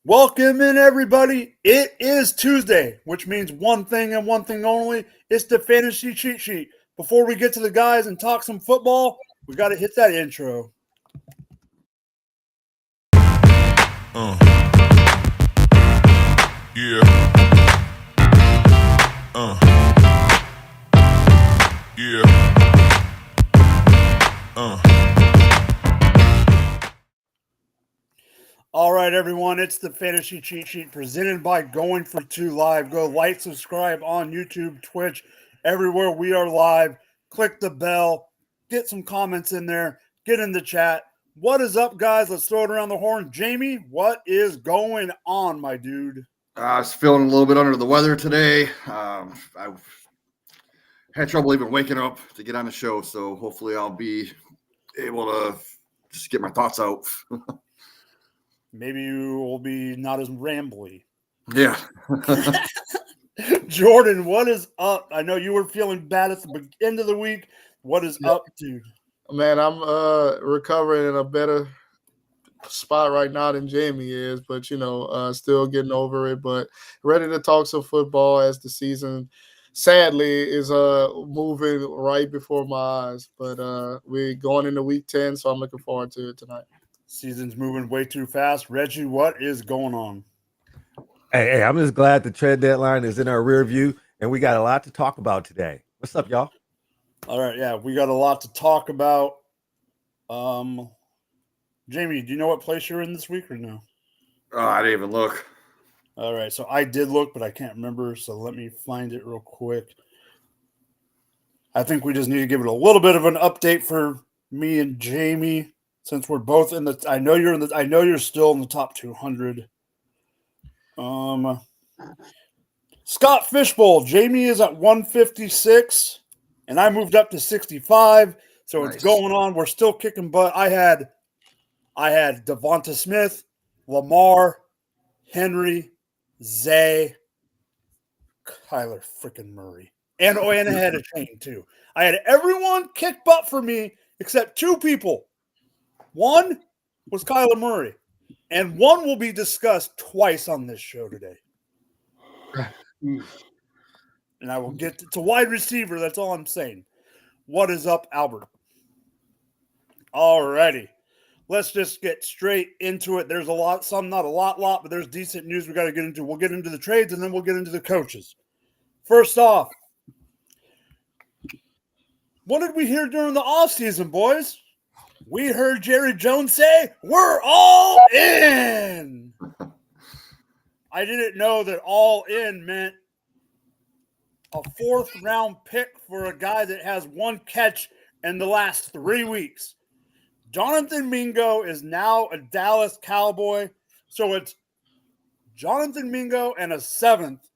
Welcome in, everybody. It is Tuesday, which means one thing and one thing only. It's the fantasy cheat sheet. Before we get to the guys and talk some football, we got to hit that intro. All right, everyone, it's the Fantasy Cheat Sheet presented by Going for Two Live. Go like, subscribe on YouTube, Twitch, everywhere we are live. Click the bell, get some comments in there, get in the chat. What is up, guys? Let's throw it around the horn. Jamie, what is going on, my dude? I was feeling a little bit under the weather today. I had trouble even waking up to get on the show, so hopefully I'll be able to just get my thoughts out. Maybe you will be not as rambly. Yeah. Jordan, what is up? I know you were feeling bad at the end of the week. What is up, dude? Man, I'm recovering in a better spot right now than Jamie is, but still getting over it, but ready to talk some football as the season sadly is moving right before my eyes. But we're going into week 10, so I'm looking forward to it tonight. Season's moving way too fast. Reggie, what is going on? Hey, I'm just glad the trade deadline is in our rear view, and we got a lot to talk about today. What's up, y'all? All right, yeah, we got a lot to talk about. Jamie, do you know what place you're in this week or no? I didn't even look. All right, so I did look, but I can't remember, so let me find it real quick. I think we just need to give it a little bit of an update for me and Jamie, since we're both in the. I know you're still in the top 200. Scott Fishbowl, Jamie is at 156, and I moved up to 65. So Nice. It's going on. We're still kicking butt. I had Devonta Smith, Lamar, Henry, Zay, Kyler freaking Murray, and I had a chain too. I had everyone kick butt for me except two people. One was Kyler Murray, and one will be discussed twice on this show today. And I will get to wide receiver. That's all I'm saying. What is up, Albert? All righty. Let's just get straight into it. There's a lot, some not a lot, but there's decent news we got to get into. We'll get into the trades, and then we'll get into the coaches. First off, what did we hear during the offseason, boys? We heard Jerry Jones say, "We're all in." I didn't know that all in meant a 4th-round pick for a guy that has one catch in the last 3 weeks. Jonathan Mingo is now a Dallas Cowboy, so it's Jonathan Mingo and a 7th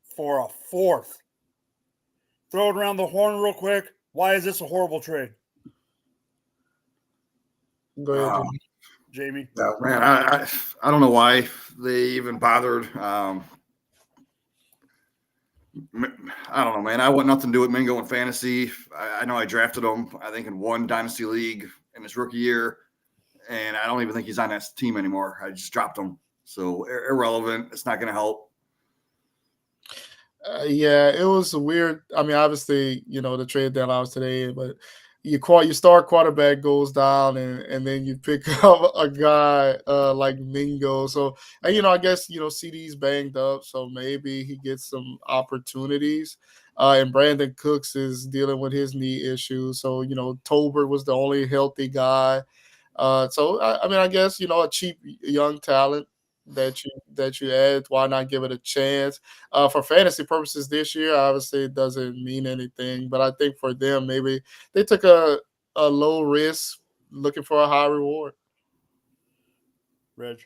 for a 4th. Throw it around the horn real quick. Why is this a horrible trade? Go ahead, Jamie. Man, I don't know why they even bothered. I don't know, man. I want nothing to do with Mingo in fantasy. I know I drafted him, I think, in one dynasty league in his rookie year, and I don't even think he's on that team anymore. I just dropped him. So irrelevant. It's not going to help. Yeah, it was weird. I mean, obviously, the trade deadline was today, but you start quarterback goes down, and then you pick up a guy like Mingo. So, and I guess CD's banged up, so maybe he gets some opportunities. And Brandon Cooks is dealing with his knee issues. So, Tolbert was the only healthy guy. So I guess a cheap young talent that you add, why not give it a chance? For fantasy purposes this year, obviously it doesn't mean anything, but I think for them, maybe they took a low risk looking for a high reward. Reg.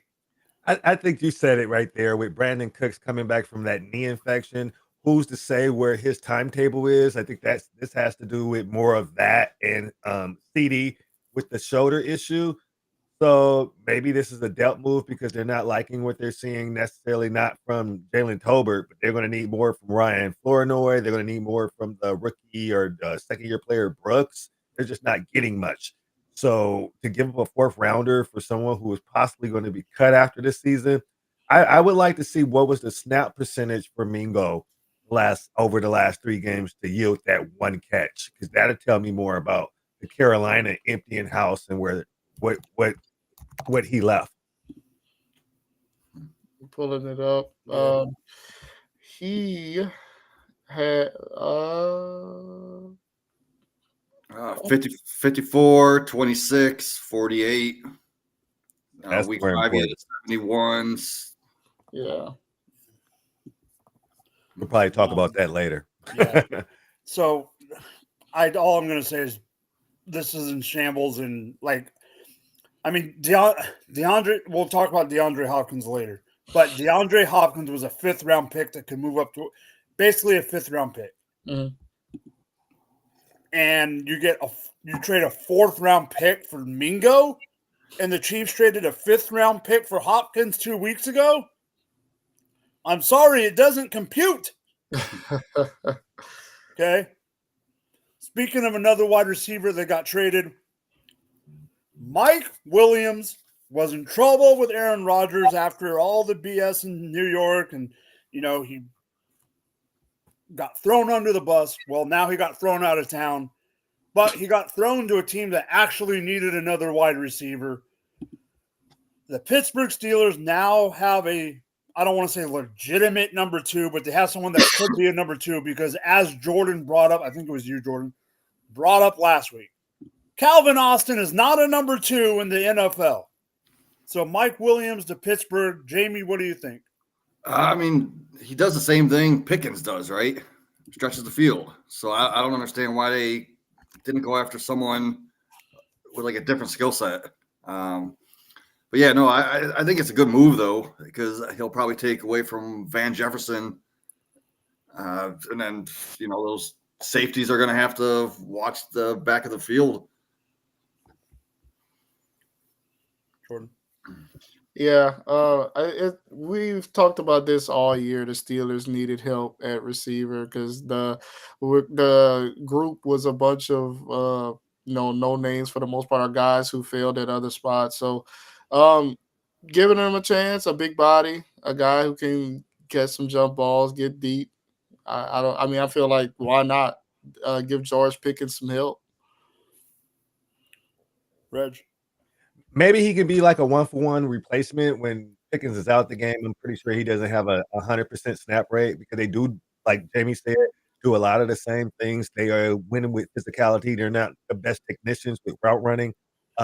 I think you said it right there with Brandon Cooks coming back from that knee infection. Who's to say where his timetable is? I think this has to do with more of that and CD with the shoulder issue. So maybe this is a dealt move because they're not liking what they're seeing necessarily, not from Jalen Tolbert, but they're going to need more from Ryan Flournoy. They're going to need more from the rookie or second-year player Brooks. They're just not getting much. So to give up a fourth rounder for someone who is possibly going to be cut after this season, I would like to see what was the snap percentage for Mingo over the last 3 games to yield that one catch, because that'll tell me more about the Carolina emptying house and where what he left. Pulling it up. Yeah. He had 50, 54, 26, 48. That's Week more 5, he had important. 71s. yeah. We'll probably talk about that later. Yeah. So all I'm going to say is this is in shambles. And DeAndre, we'll talk about DeAndre Hopkins later, but DeAndre Hopkins was a 5th-round pick that could move up to basically a 5th-round pick. Mhm. And you trade a 4th-round pick for Mingo, and the Chiefs traded a 5th-round pick for Hopkins 2 weeks ago. I'm sorry, it doesn't compute. Okay. Speaking of another wide receiver that got traded, Mike Williams was in trouble with Aaron Rodgers after all the BS in New York, and he got thrown under the bus. Well, now he got thrown out of town, but he got thrown to a team that actually needed another wide receiver. The Pittsburgh Steelers now have I don't want to say legitimate number 2, but they have someone that could be a number 2, because as Jordan brought up, I think it was you, Jordan, brought up last week, Calvin Austin is not a number 2 in the NFL. So Mike Williams to Pittsburgh. Jamie, what do you think? I mean, he does the same thing Pickens does, right? Stretches the field. So I don't understand why they didn't go after someone with like a different skill set. But yeah, no, I think it's a good move though, because he'll probably take away from Van Jefferson. And then, those safeties are going to have to watch the back of the field. Jordan. Yeah, we've talked about this all year. The Steelers needed help at receiver because the group was a bunch of no names for the most part, are guys who failed at other spots. So, giving him a chance, a big body, a guy who can catch some jump balls, get deep. I feel like why not give George Pickens some help? Reg. Maybe he can be like a 1-for-1 replacement when Pickens is out the game. I'm pretty sure he doesn't have a 100% snap rate, because they do, like Jamie said, do a lot of the same things. They are winning with physicality. They're not the best technicians with route running.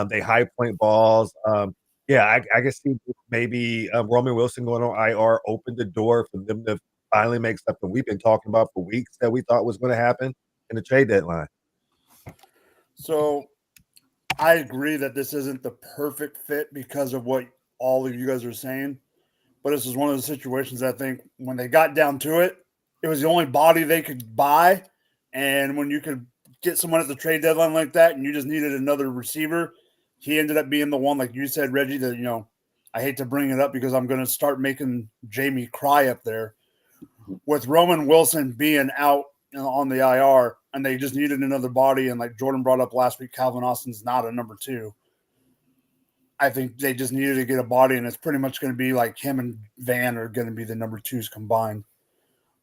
They high point balls. I can see maybe Roman Wilson going on IR opened the door for them to finally make something we've been talking about for weeks that we thought was going to happen in the trade deadline. So I agree that this isn't the perfect fit because of what all of you guys are saying. But this is one of the situations I think when they got down to it, it was the only body they could buy. And when you could get someone at the trade deadline like that and you just needed another receiver, he ended up being the one, like you said, Reggie, that, I hate to bring it up because I'm going to start making Jamie cry up there. With Roman Wilson being out on the IR, and they just needed another body, and like Jordan brought up last week, Calvin Austin's not a number 2. I think they just needed to get a body, and it's pretty much going to be like him and Van are going to be the number 2s combined.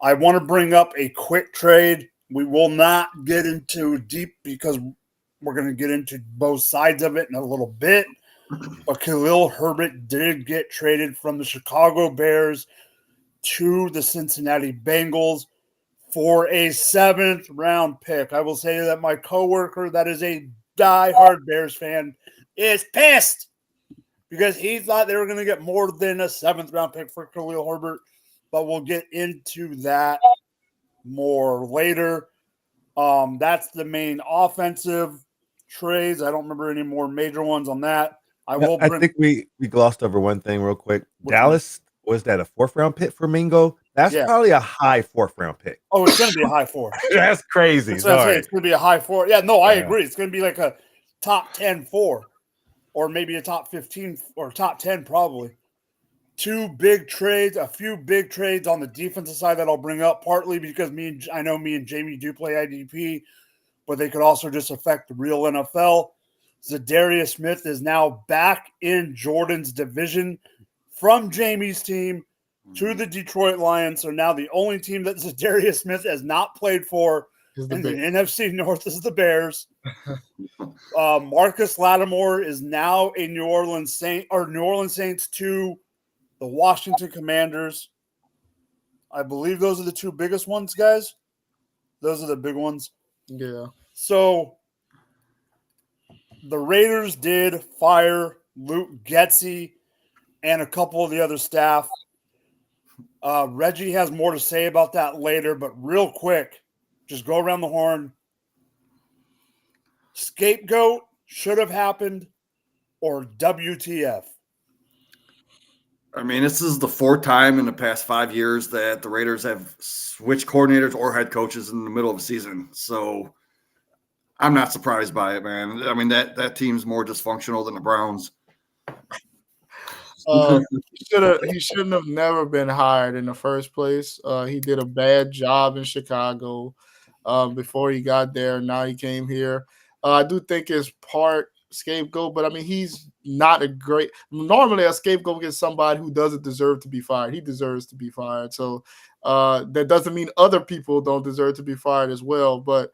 I want to bring up a quick trade. We will not get into deep because we're going to get into both sides of it in a little bit. But Khalil Herbert did get traded from the Chicago Bears to the Cincinnati Bengals for a 7th-round pick. I will say that my coworker, that is a diehard Bears fan, is pissed because he thought they were going to get more than a 7th-round pick for Khalil Herbert, but we'll get into that more later. That's the main offensive trades. I don't remember any more major ones on that. I think we glossed over one thing real quick. Dallas, was that a 4th-round pick for Mingo? That's probably a high 4th-round pick. Oh, it's going to be a high 4. That's crazy. It's going to be a high 4. Yeah, no, I agree. It's going to be like a top 10 4, or maybe a top 15 or top 10 probably. 2 big trades, a few big trades on the defensive side that I'll bring up, partly because I know me and Jamie do play IDP, but they could also just affect the real NFL. Zadarius Smith is now back in Jordan's division from Jamie's team to the Detroit Lions. So now the only team that Zadarius Smith has not played for in the NFC North is the Bears. Marcus Lattimore is now a New Orleans Saints to the Washington Commanders. I believe those are the two biggest ones, guys. Those are the big ones. Yeah. So the Raiders did fire Luke Getsy and a couple of the other staff. Reggie has more to say about that later, but real quick, just go around the horn. Scapegoat should have happened or WTF? I mean, this is the fourth time in the past 5 years that the Raiders have switched coordinators or head coaches in the middle of the season. So I'm not surprised by it, man. I mean, that team's more dysfunctional than the Browns. He shouldn't have never been hired in the first place. He did a bad job in Chicago before he got there. Now he came here. I do think it's part scapegoat, but I mean, he's not a great. Normally, a scapegoat is somebody who doesn't deserve to be fired. He deserves to be fired. So that doesn't mean other people don't deserve to be fired as well. But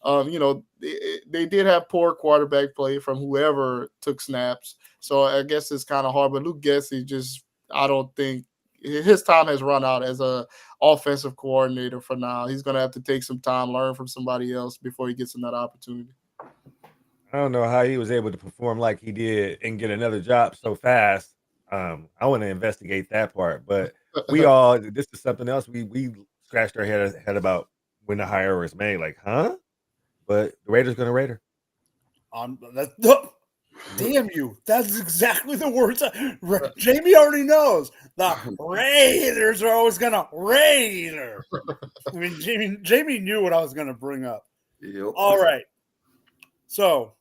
they did have poor quarterback play from whoever took snaps. So I guess it's kind of hard. But Luke Getsy I don't think his time has run out as a offensive coordinator for now. He's going to have to take some time, learn from somebody else before he gets another opportunity. I don't know how he was able to perform like he did and get another job so fast. I want to investigate that part. But this is something else we scratched our head about when the hire was made. Like, huh? But the Raiders going to Raider. Damn you. That's exactly the words. Jamie already knows. The Raiders are always going to Raider. I mean, Jamie knew what I was going to bring up. Yep. All right. So,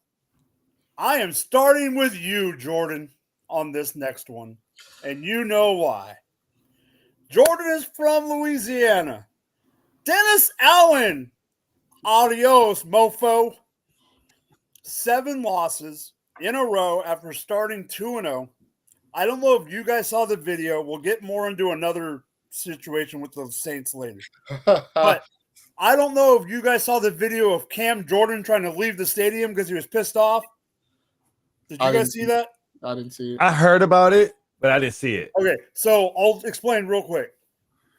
I am starting with you, Jordan, on this next one. And you know why. Jordan is from Louisiana. Dennis Allen. Adios, mofo. 7 losses in a row after starting 2-0. I don't know if you guys saw the video. We'll get more into another situation with the Saints later. But I don't know if you guys saw the video of Cam Jordan trying to leave the stadium because he was pissed off. Did you guys see that? I didn't see it. I heard about it, but I didn't see it. Okay, so I'll explain real quick.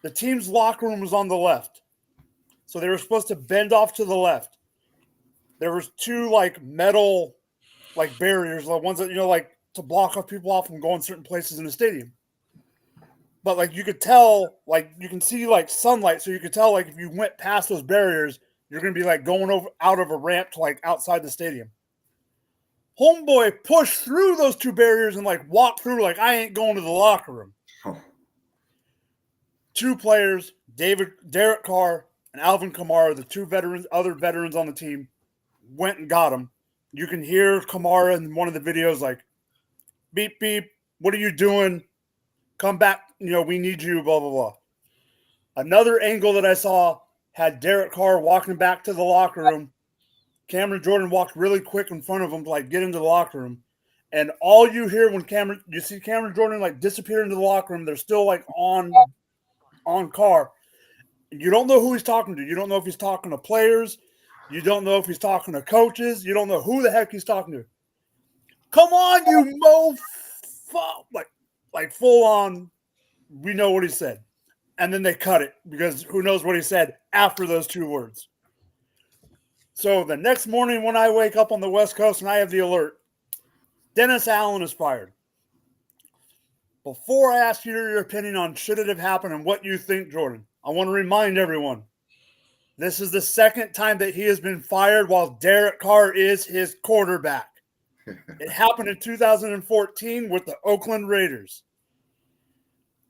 The team's locker room was on the left. So they were supposed to bend off to the left. There was 2 metal barriers, the ones that to block off people off from going certain places in the stadium. But you could tell, you can see sunlight, so you could tell if you went past those barriers, you're gonna be going out of a ramp to outside the stadium. Homeboy pushed through those 2 barriers and walked through I ain't going to the locker room. Oh. 2 players, Derek Carr and Alvin Kamara, the 2 other veterans on the team, went and got him. You can hear Kamara in one of the videos beep, beep, what are you doing? Come back, we need you, blah, blah, blah. Another angle that I saw had Derek Carr walking back to the locker room. Cameron Jordan walked really quick in front of him to get into the locker room. And all you hear when you see Cameron Jordan disappear into the locker room, they're still on Carr. You don't know who he's talking to. You don't know if he's talking to players. You don't know if he's talking to coaches. You don't know who the heck he's talking to. Come on, you mofo. Full on, we know what he said. And then they cut it because who knows what he said after those 2 words. So the next morning when I wake up on the West Coast and I have the alert, Dennis Allen is fired. Before I ask you your opinion on should it have happened and what you think, Jordan, I want to remind everyone, this is the second time that he has been fired while Derek Carr is his quarterback. It happened in 2014 with the Oakland Raiders.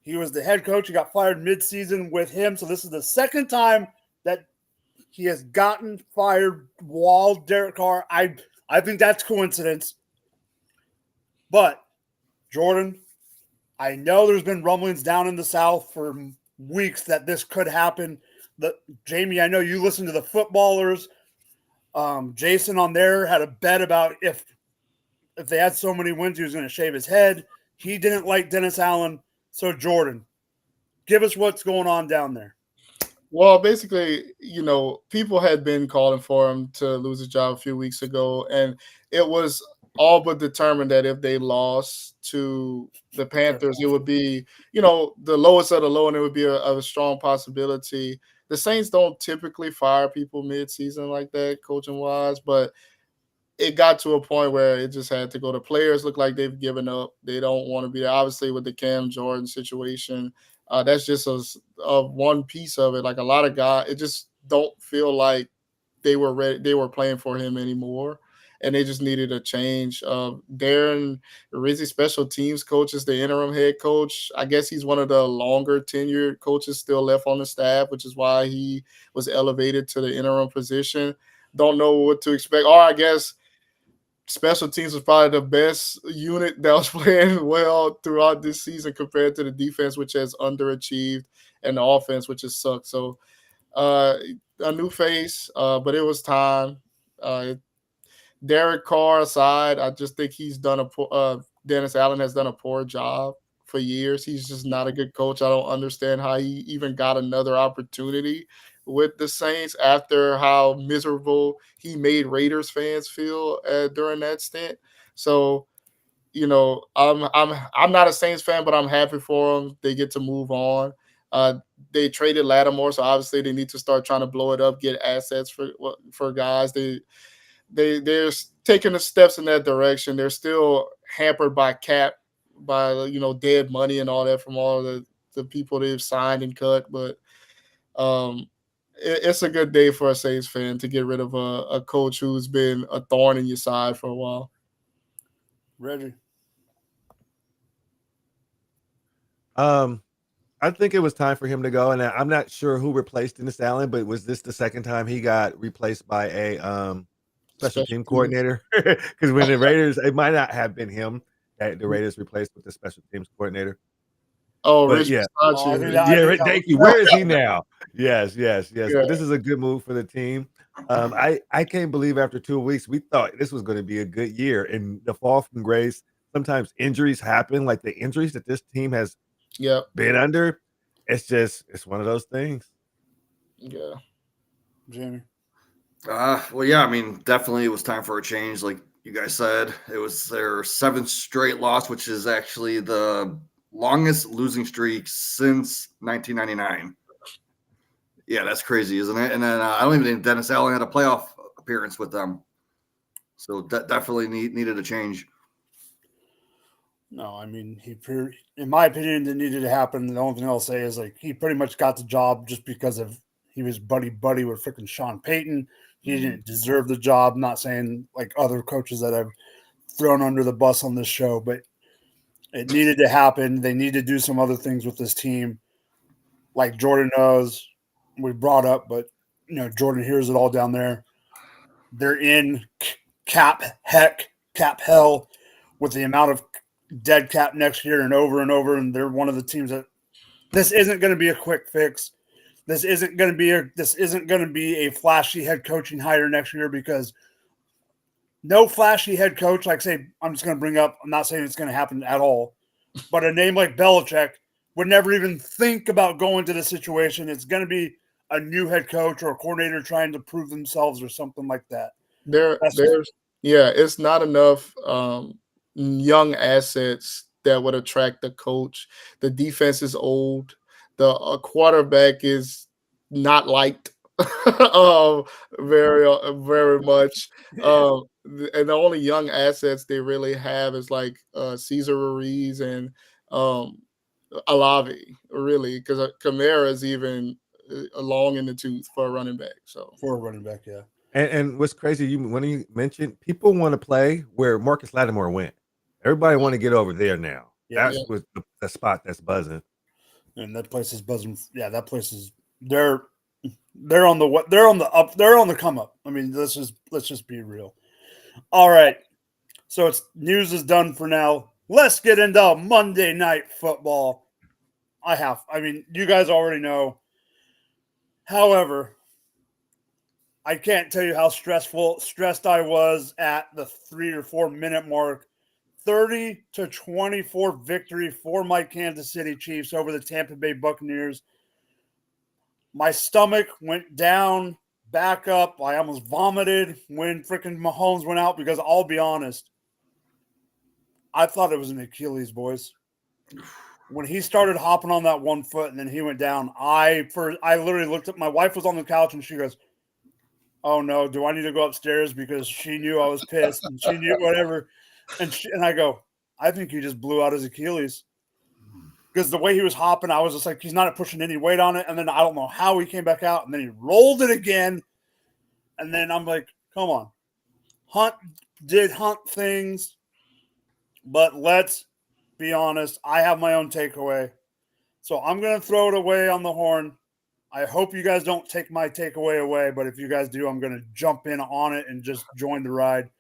He was the head coach. He got fired mid-season with him. So this is the second time that he has gotten fired while Derek Carr. I think that's coincidence. But, Jordan, I know there's been rumblings down in the South for weeks that this could happen. Jamie, I know you listen to the footballers. Jason on there had a bet about if if they had so many wins, he was going to shave his head. He didn't like Dennis Allen. So, Jordan, give us what's going on down there. Well, basically, people had been calling for him to lose his job a few weeks ago, and it was all but determined that if they lost to the Panthers, it would be, the lowest of the low, and it would be a strong possibility. The Saints don't typically fire people mid-season like that, coaching-wise, but it got to a point where it just had to go. The players look like they've given up. They don't want to be there. Obviously, with the Cam Jordan situation, that's just a one piece of it. Like a lot of guys, it just don't feel like they were ready. They were playing for him anymore, and they just needed a change. Darren Rizzi, special teams coach, is the interim head coach. I guess he's one of the longer tenured coaches still left on the staff, which is why he was elevated to the interim position. Don't know what to expect. Or I guess special teams was probably the best unit that was playing well throughout this season compared to the defense, which has underachieved, and the offense, which has sucked. So a new face, but it was time. Derek Carr aside, I just think he's done Dennis Allen has done a poor job for years. He's just not a good coach. I don't understand how he even got another opportunity with the Saints after how miserable he made Raiders fans feel during that stint. So, I'm not a Saints fan, but I'm happy for them. They get to move on. They traded Lattimore, so obviously they need to start trying to blow it up, get assets for guys. They're taking the steps in that direction. They're still hampered by cap, by dead money and all that from all the people they've signed and cut, but it's a good day for a Saints fan to get rid of a coach who's been a thorn in your side for a while. Reggie. I think it was time for him to go, and I'm not sure who replaced Dennis Allen, but was this the second time he got replaced by a special team coordinator? Because when the Raiders, it might not have been him that the Raiders replaced with the special teams coordinator. Oh, but Rich yeah, thank you. Where is he now? Yes. Yeah. But this is a good move for the team. I can't believe after 2 weeks we thought this was going to be a good year, and the fall from grace. Sometimes injuries happen, like the injuries that this team has been under. It's one of those things. Yeah, Jamie. Well, yeah, I mean, definitely it was time for a change. Like you guys said, it was their 7th straight loss, which is actually the longest losing streak since 1999. Yeah, that's crazy, isn't it? And then I don't even think Dennis Allen had a playoff appearance with them. So that definitely needed a change. No, I mean, in my opinion, it needed to happen. The only thing I'll say is he pretty much got the job just because he was buddy with freaking Sean Payton. He didn't deserve the job. Not saying like other coaches that I've thrown under the bus on this show, but it needed to happen. They need to do some other things with this team. Like Jordan knows, we brought up, but Jordan hears it all down there. They're in cap hell with the amount of dead cap next year and over, and they're one of the teams that this isn't going to be a quick fix. This isn't going to be a flashy head coaching hire next year, because no flashy head coach, like say, I'm just going to bring up, I'm not saying it's going to happen at all, but a name like Belichick would never even think about going to the situation. It's going to be a new head coach or a coordinator trying to prove themselves or something like that. It's not enough young assets that would attract the coach. The defense is old. The quarterback is not liked very much. And the only young assets they really have is like Cesar Ruiz and Olave, really, because Kamara is even long in the tooth for a running back. So for a running back, yeah. And what's crazy, when you mentioned people want to play where Marcus Lattimore went. Everybody want to get over there now. That's the spot that's buzzing. And that place is buzzing. Yeah, that place is they're on the come up. I mean, let's just be real. All right. So news is done for now. Let's get into Monday Night Football. I mean, you guys already know. However, I can't tell you how stressed I was at the 3 or 4 minute mark. 30-24 victory for my Kansas City Chiefs over the Tampa Bay Buccaneers. My stomach went down, back up. I almost vomited when freaking Mahomes went out because I'll be honest, I thought it was an Achilles, boys. When he started hopping on that one foot and then he went down, I literally looked at my wife was on the couch and she goes, "Oh no, do I need to go upstairs?" Because she knew I was pissed and she knew whatever. And I go, "I think he just blew out his Achilles." Because the way he was hopping, I was just like, he's not pushing any weight on it. And then I don't know how he came back out. And then he rolled it again. And then I'm like, come on. Hunt did Hunt things. But let's be honest. I have my own takeaway. So I'm going to throw it away on the horn. I hope you guys don't take my takeaway away. But if you guys do, I'm going to jump in on it and just join the ride.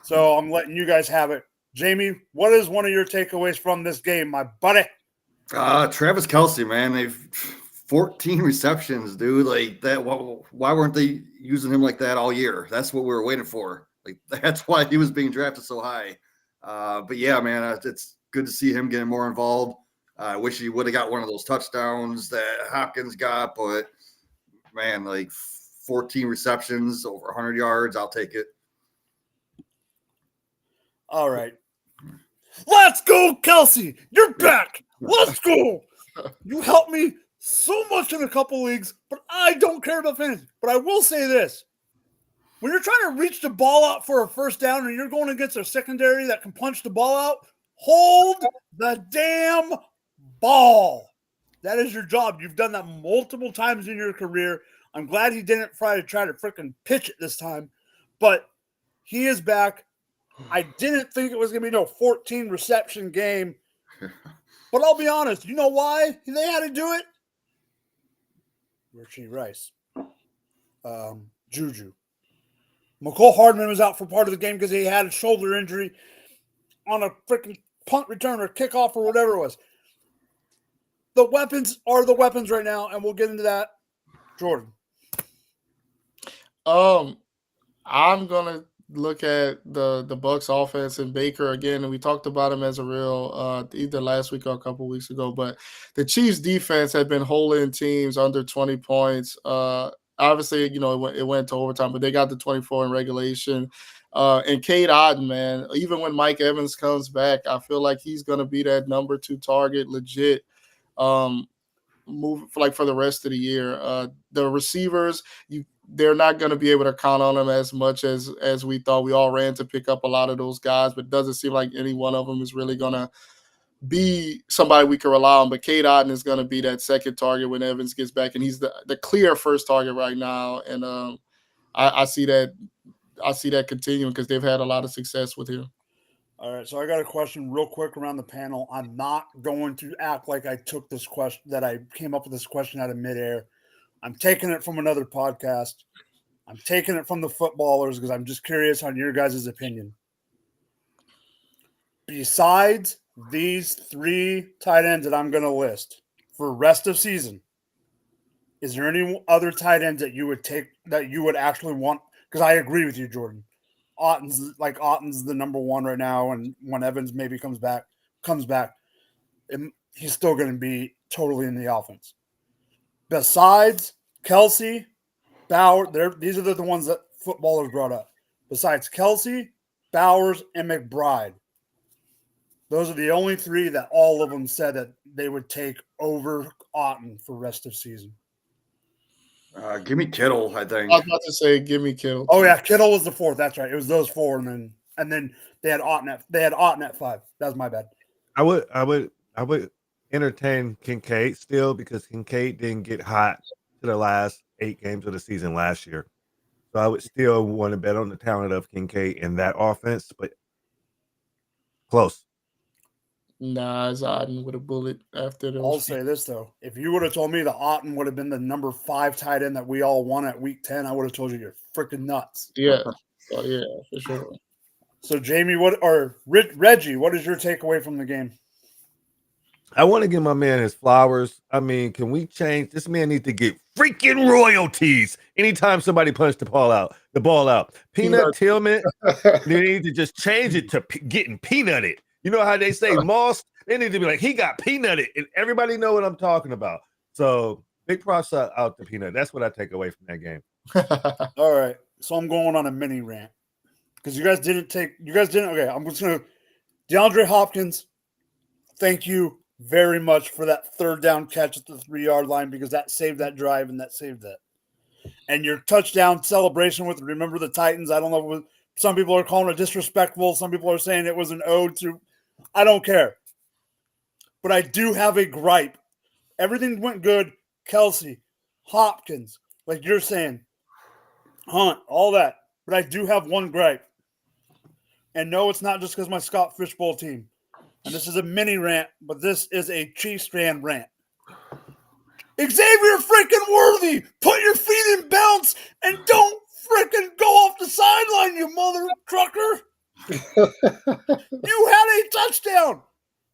So I'm letting you guys have it. Jamie, what is one of your takeaways from this game, my buddy? Travis Kelce, man, they've 14 receptions, dude. Like that. Why weren't they using him like that all year? That's what we were waiting for. Like that's why he was being drafted so high. But yeah, man, it's good to see him getting more involved. I wish he would have got one of those touchdowns that Hopkins got, but man, like 14 receptions, over 100 yards, I'll take it. All right. Let's go, Kelce. You're back. Let's go. You helped me so much in a couple leagues, but I don't care about fantasy. But I will say this. When you're trying to reach the ball out for a first down and you're going against a secondary that can punch the ball out, hold the damn ball. That is your job. You've done that multiple times in your career. I'm glad he didn't try to freaking pitch it this time, but he is back. I didn't think it was going to be no 14 reception game, but I'll be honest. You know why they had to do it? Richie Rice, Juju. McCole Hardman was out for part of the game because he had a shoulder injury on a freaking punt return or kickoff or whatever it was. The weapons are the weapons right now, and we'll get into that. Jordan. I'm gonna look at the Bucks offense and Baker again, and we talked about him as a real either last week or a couple weeks ago. But the Chiefs defense had been holding teams under 20 points. Obviously, it went to overtime, but they got the 24 in regulation. And Cade Otton, man, even when Mike Evans comes back, I feel like he's gonna be that number 2 target, legit. Move for the rest of the year. The receivers, they're not going to be able to count on them as much as we thought. We all ran to pick up a lot of those guys, but it doesn't seem like any one of them is really going to be somebody we can rely on. But Cade Otton is going to be that second target when Evans gets back, and he's the clear first target right now. And I see that continuing because they've had a lot of success with him. All right, so I got a question real quick around the panel. I'm not going to act like I took this question, that I came up with this question out of midair. I'm taking it from another podcast. I'm taking it from the footballers because I'm just curious on your guys' opinion. Besides these 3 tight ends that I'm going to list for rest of season, is there any other tight ends that you would take that you would actually want? Because I agree with you, Jordan. Otton's the number 1 right now, and when Evans maybe comes back, he's still going to be totally in the offense. Besides Kelce, Bauer, these are the ones that footballers brought up. Besides Kelce, Bowers, and McBride, those are the only 3 that all of them said that they would take over Otton for rest of season. Give me Kittle, I think. I was about to say, give me Kittle. Oh yeah, Kittle was the 4th. That's right. It was those 4, and then they had Otton at 5. That was my bad. I would entertain Kincaid still because Kincaid didn't get hot to the last 8 games of the season last year. So I would still want to bet on the talent of Kincaid in that offense, but close. Nah, it's Otton with a bullet after those. I'll say this, though. If you would have told me that Otton would have been the number 5 tight end that we all won at week 10, I would have told you you're freaking nuts. Yeah. Oh, yeah, for sure. So, Jamie, Reggie, what is your takeaway from the game? I want to give my man his flowers. I mean, can we change? This man needs to get freaking royalties anytime somebody punched the ball out. Peanut Tillman, they need to just change it to getting peanutted. You know how they say moss? They need to be like, he got peanutted, and everybody know what I'm talking about. So big props out to Peanut. That's what I take away from that game. All right, so I'm going on a mini rant because you guys didn't. Okay, I'm just gonna DeAndre Hopkins. Thank you very much for that third down catch at the 3-yard line because that saved that drive and that saved that. And your touchdown celebration with Remember the Titans. I don't know. Some people are calling it disrespectful. Some people are saying it was an ode to. I don't care. But I do have a gripe. Everything went good. Kelsey, Hopkins, like you're saying, Hunt, all that. But I do have one gripe. And no, it's not just because my Scott Fishbowl team. And this is a mini rant, but this is a Chiefs fan rant. Xavier freaking Worthy, put your feet in bounce and don't freaking go off the sideline, you mother trucker. You had a touchdown.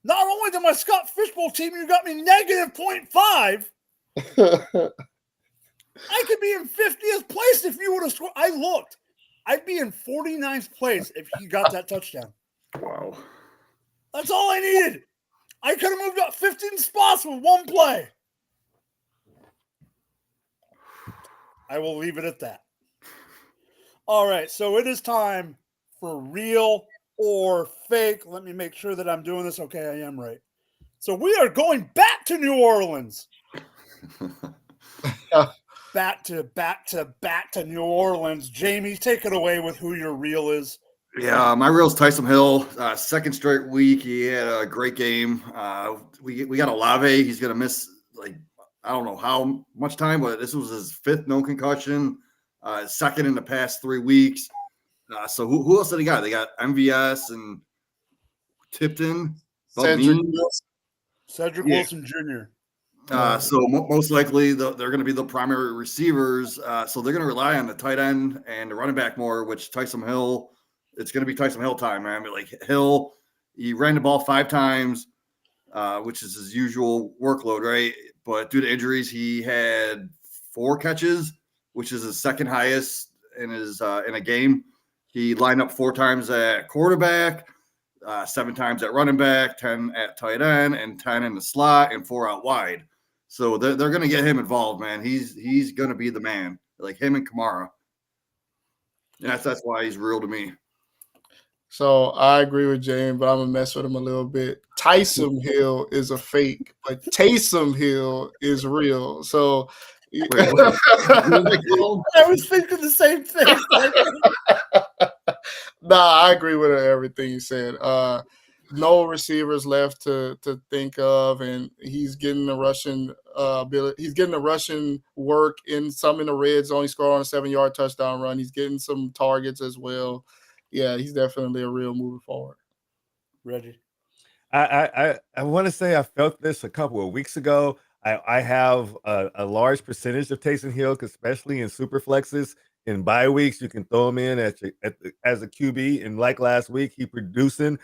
Not only did my Scott Fishbowl team, you got me negative 0.5. I could be in 50th place if you would have scored. I looked. I'd be in 49th place if he got that touchdown. Wow. That's all I needed. I could have moved up 15 spots with one play. I will leave it at that. All right, so it is time for real or fake. Let me make sure that I'm doing this. Okay, I am right. So we are going back to New Orleans. back to New Orleans. Jamie, take it away with who your real is. Yeah, my real's Tyson Hill. Second straight week, he had a great game. We got Olave. He's gonna miss I don't know how much time, but this was his 5th known concussion, second in the past 3 weeks. So who else did he got? They got MVS and Tipton, Cedric Wilson Jr. So most likely they're going to be the primary receivers. So they're going to rely on the tight end and the running back more, which Tyson Hill. It's going to be Tyson Hill time, man. Like Hill, he ran the ball 5 times, which is his usual workload, right? But due to injuries, he had 4 catches, which is his second highest in his in a game. He lined up 4 times at quarterback, 7 times at running back, 10 at tight end, and 10 in the slot, and 4 out wide. So they're going to get him involved, man. He's going to be the man, like him and Kamara. And that's why he's real to me. So I agree with James, but I'm going to mess with him a little bit. Tyson Hill is a fake, but Taysom Hill is real. So Wait, I was thinking the same thing. Nah, I agree with everything you said. No receivers left to think of, and he's getting the rushing ability. He's getting the rushing work in the red zone. He scored on a 7-yard touchdown run. He's getting some targets as well. Yeah, he's definitely a real moving forward. Reggie, I want to say I felt this a couple of weeks ago. I have a large percentage of Taysom Hill, especially in super flexes. In bye weeks, you can throw him in as a QB, and like last week, he producing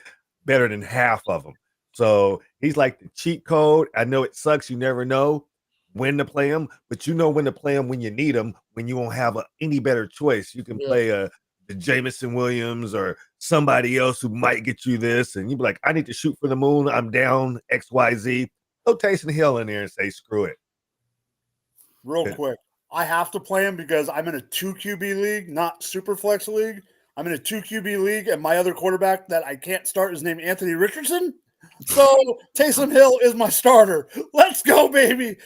better than half of them. So he's like the cheat code. I know it sucks. You never know when to play him, but you know when to play him when you need him, when you won't have any better choice. You can play the Jameson Williams or somebody else who might get you this, and you'd be like, I need to shoot for the moon. I'm down XYZ. Throw Taysom Hill in there and say, screw it. Real quick. I have to play him because I'm in a 2 QB league, not super flex league. I'm in a 2 QB league, and my other quarterback that I can't start is named Anthony Richardson. So Taysom Hill is my starter. Let's go, baby.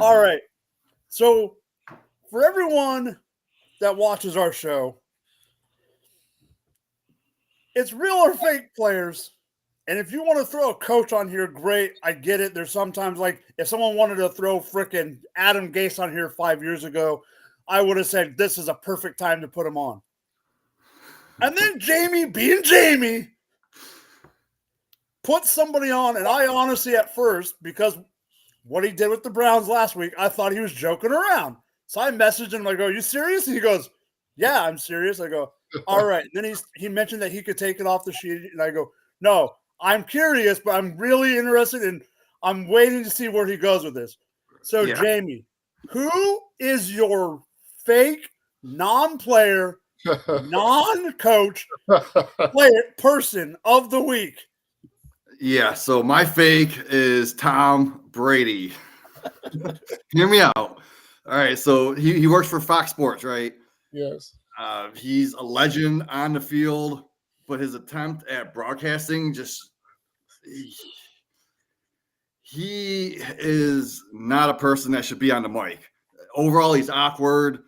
All right. So for everyone that watches our show, it's real or fake players. And if you want to throw a coach on here, great. I get it. There's sometimes if someone wanted to throw frickin' Adam Gase on here 5 years ago, I would have said this is a perfect time to put him on. And then Jamie, being Jamie, put somebody on. And I honestly, at first, because what he did with the Browns last week, I thought he was joking around. So I messaged him. I go, you serious? And he goes, yeah, I'm serious. I go, all right. And then he mentioned that he could take it off the sheet. And I go, no. I'm curious, but I'm really interested in I'm waiting to see where he goes with this. So, Yeah. Jamie, who is your fake non-player, non-coach person of the week? Yeah, so my fake is Tom Brady. Hear me out. All right, so he works for Fox Sports, right? Yes. He's a legend on the field, but his attempt at broadcasting he is not a person that should be on the mic. Overall, he's awkward.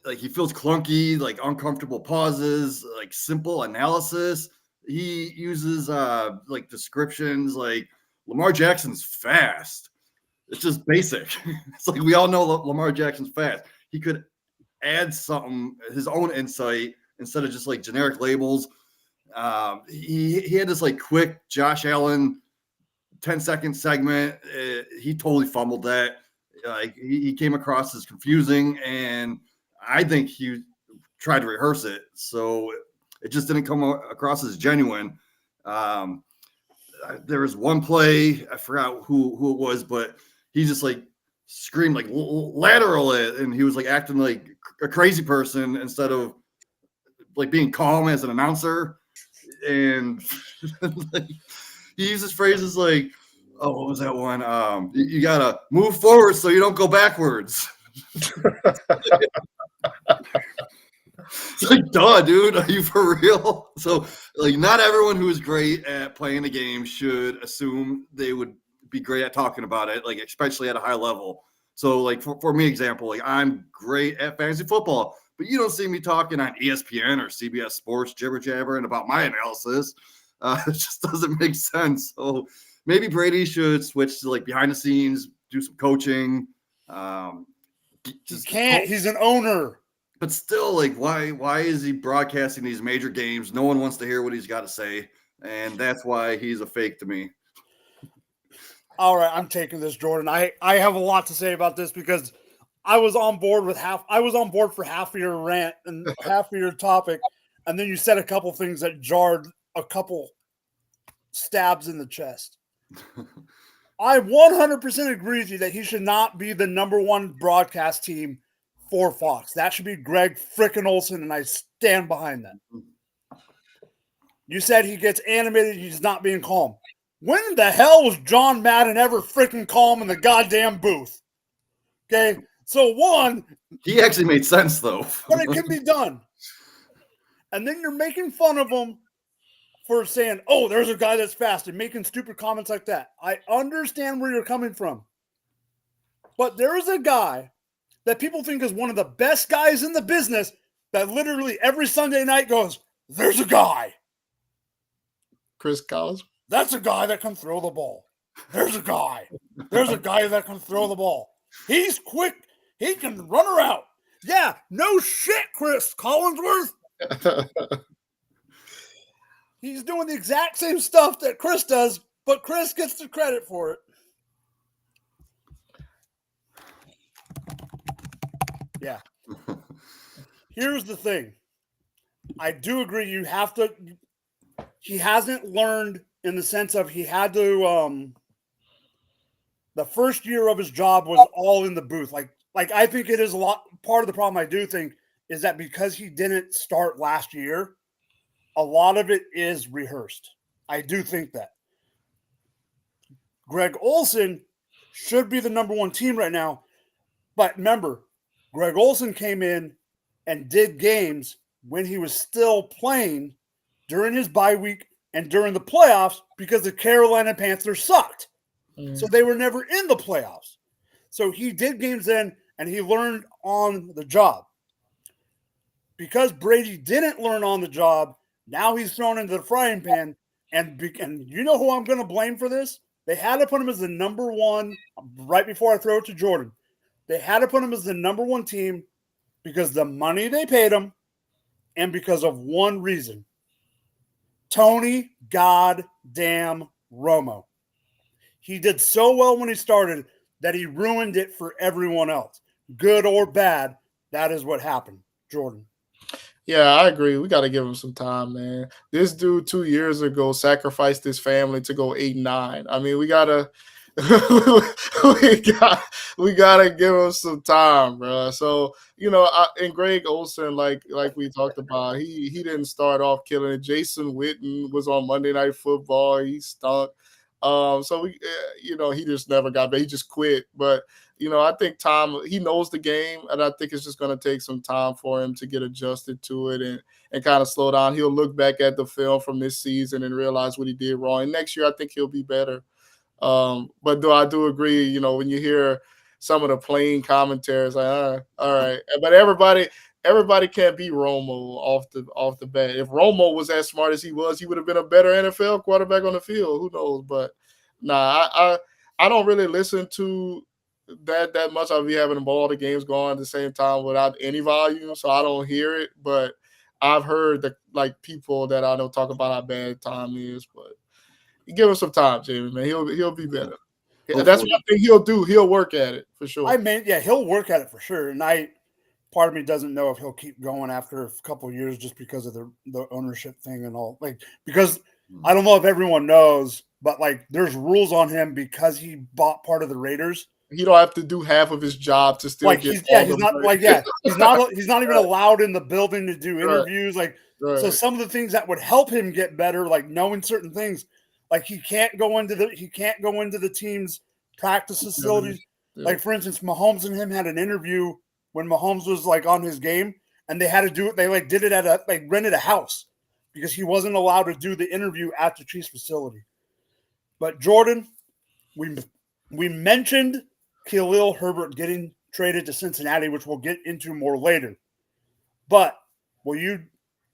Like he feels clunky, like uncomfortable pauses, like simple analysis. He uses like descriptions like Lamar Jackson's fast. It's just basic. It's like we all know Lamar Jackson's fast. He could add something, his own insight instead of just like generic labels. He had this like quick Josh Allen 10-second segment. He totally fumbled that. Like he came across as confusing, and I think he tried to rehearse it, so it just didn't come across as genuine. There was one play, I forgot who it was, but he just like screamed like lateral it, and he was like acting like a crazy person instead of like being calm as an announcer. And like, he uses phrases like, "Oh, what was that one? You gotta move forward so you don't go backwards." It's like, duh, dude, are you for real? So, like, not everyone who is great at playing the game should assume they would be great at talking about it, like, especially at a high level. So, like, for me, example, like, I'm great at fantasy football, but you don't see me talking on ESPN or CBS Sports jibber-jabbering about my analysis. It just doesn't make sense. So, maybe Brady should switch to, like, behind the scenes, do some coaching. He can't. He's an owner. But still, like, why is he broadcasting these major games? No one wants to hear what he's got to say, and that's why he's a fake to me. All right, I'm taking this, Jordan. I have a lot to say about this because I was on board for half of your rant and half of your topic, and then you said a couple things that jarred a couple stabs in the chest. I 100% agree with you that he should not be the number one broadcast team for Fox. That should be Greg frickin' Olsen, and I stand behind that. You said he gets animated, he's not being calm. When the hell was John Madden ever frickin' calm in the goddamn booth? Okay, so one... He actually made sense, though. But it can be done. And then you're making fun of him for saying, oh, there's a guy that's fast, and making stupid comments like that. I understand where you're coming from. But there is a guy that people think is one of the best guys in the business that literally every Sunday night goes, there's a guy. Chris Collins? That's a guy that can throw the ball. There's a guy. There's a guy that can throw the ball. He's quick. He can run around. Yeah, no shit, Chris Collinsworth. He's doing the exact same stuff that Chris does, but Chris gets the credit for it. Yeah. Here's the thing. I do agree he hasn't learned in the sense of he had to the first year of his job was all in the booth. Like I think it is a lot part of the problem I do think is that because he didn't start last year, a lot of it is rehearsed. I do think that. Greg Olsen should be the number one team right now. But remember, Greg Olsen came in and did games when he was still playing during his bye week and during the playoffs because the Carolina Panthers sucked. So they were never in the playoffs. So he did games then, and he learned on the job. Because Brady didn't learn on the job, now he's thrown into the frying pan. And you know who I'm going to blame for this? They had to put him as the number one, right before I throw it to Jordan. They had to put him as the number one team because the money they paid him and because of one reason. Tony goddamn Romo. He did so well when he started that he ruined it for everyone else. Good or bad, that is what happened, Jordan. Yeah, I agree. We got to give him some time, man. This dude 2 years ago sacrificed his family to go 8-9. I mean, we gotta we gotta give him some time, bro. So and Greg Olsen, like we talked about, he didn't start off killing it. Jason Witten was on Monday Night Football. He stunk. So he just never got back. He just quit. But I think Tom, he knows the game, and I think it's just going to take some time for him to get adjusted to it and kind of slow down. He'll look back at the film from this season and realize what he did wrong. And next year, I think he'll be better. But I do agree, when you hear some of the plain commentaries, like, all right. But everybody can't be Romo off the bat. If Romo was as smart as he was, he would have been a better NFL quarterback on the field. Who knows? But I don't really listen to that much. I'll be having all the games going at the same time without any volume, so I don't hear it. But I've heard that people that I know talk about how bad Tom is, but you give him some time, Jamie, man. He'll be better. Hopefully. That's what I think he'll do. He'll work at it for sure. He'll work at it for sure. And part of me doesn't know if he'll keep going after a couple of years just because of the ownership thing and all. Because I don't know if everyone knows, but there's rules on him because he bought part of the Raiders. He don't have to do half of his job to still get. He's not even allowed in the building to do interviews. Right. So some of the things that would help him get better, knowing certain things. He can't go into the team's practice facilities. Yeah. For instance, Mahomes and him had an interview when Mahomes was on his game, and they had to do it. They did it at rented a house because he wasn't allowed to do the interview at the Chiefs facility. But Jordan, we mentioned Khalil Herbert getting traded to Cincinnati, which we'll get into more later. But will you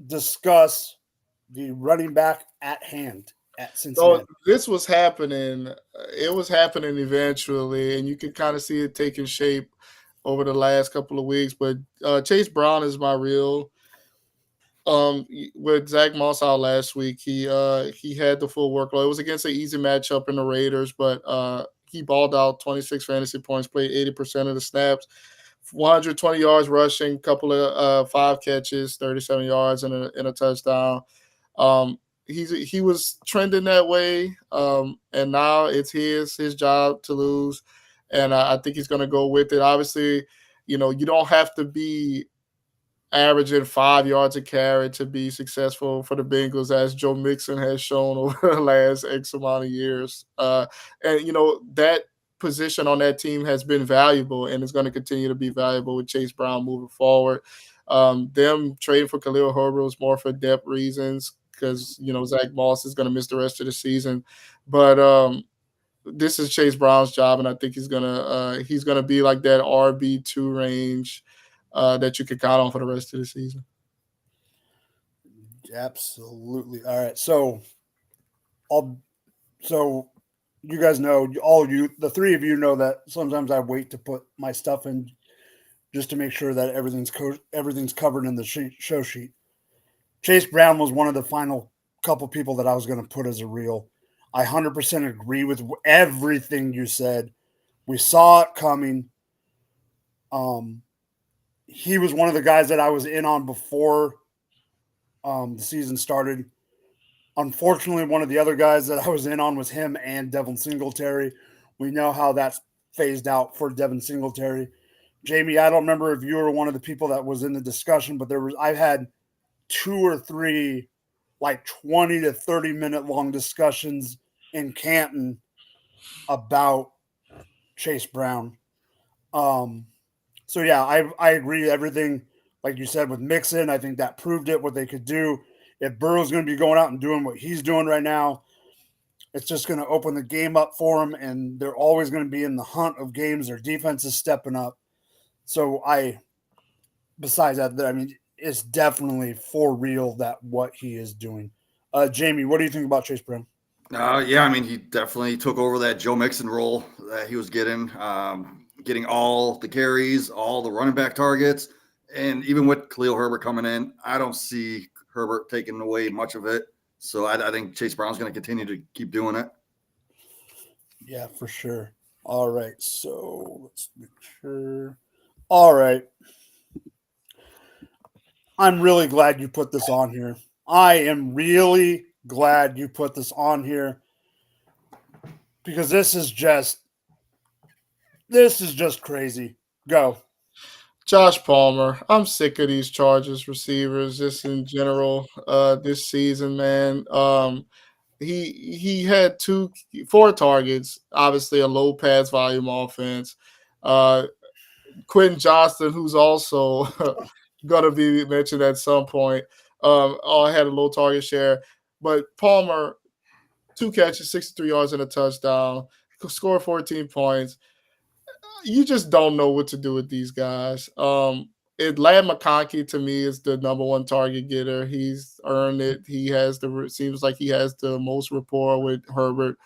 discuss the running back at hand at Cincinnati? So this was happening. It was happening eventually, and you can kind of see it taking shape over the last couple of weeks. But Chase Brown is my real. With Zach Moss out last week, he had the full workload. It was against an easy matchup in the Raiders, but he balled out 26 fantasy points, played 80% of the snaps, 120 yards rushing, couple of 5 catches, 37 yards and a touchdown. He was trending that way, and now it's his job to lose, and I think he's going to go with it. Obviously, you don't have to be averaging 5 yards a carry to be successful for the Bengals, as Joe Mixon has shown over the last X amount of years. And that position on that team has been valuable, and it's going to continue to be valuable with Chase Brown moving forward. Them trading for Khalil Herbert was more for depth reasons, because Zach Moss is going to miss the rest of the season, but this is Chase Brown's job, and I think he's gonna be like that RB2 range that you can count on for the rest of the season. Absolutely. All right, so you guys know, the three of you know that sometimes I wait to put my stuff in just to make sure that everything's covered in the show sheet. Chase Brown was one of the final couple people that I was going to put as a reel. I 100% agree with everything you said. We saw it coming. He was one of the guys that I was in on before the season started. Unfortunately, one of the other guys that I was in on was him and Devin Singletary. We know how that's phased out for Devin Singletary. Jamie, I don't remember if you were one of the people that was in the discussion, but I've had 2 or 3 20 to 30 minute long discussions in Canton about Chase Brown. So yeah, I agree with everything like you said with Mixon. I think that proved it, what they could do. If Burrow's going to be going out and doing what he's doing right now, it's just going to open the game up for him, and they're always going to be in the hunt of games. Their defense is stepping up. So besides that, I mean, it's definitely for real that what he is doing. Jamie, what do you think about Chase Brown? Yeah, I mean, he definitely took over that Joe Mixon role that he was getting all the carries, all the running back targets. And even with Khalil Herbert coming in, I don't see Herbert taking away much of it. So I think Chase Brown's going to continue to keep doing it. Yeah, for sure. All right, so let's make sure. All right. I'm really glad you put this on here. I am really glad you put this on here. because this is just crazy. Go. Josh Palmer. I'm sick of these Chargers receivers just in general this season, man. He had 4 targets, obviously a low pass volume offense. Quentin Johnston, who's also going to be mentioned at some point, had a low target share. But Palmer, 2 catches, 63 yards and a touchdown, scored 14 points. You just don't know what to do with these guys. Lad McConkey to me is the number 1 target getter. He's earned it. Seems like he has the most rapport with Herbert.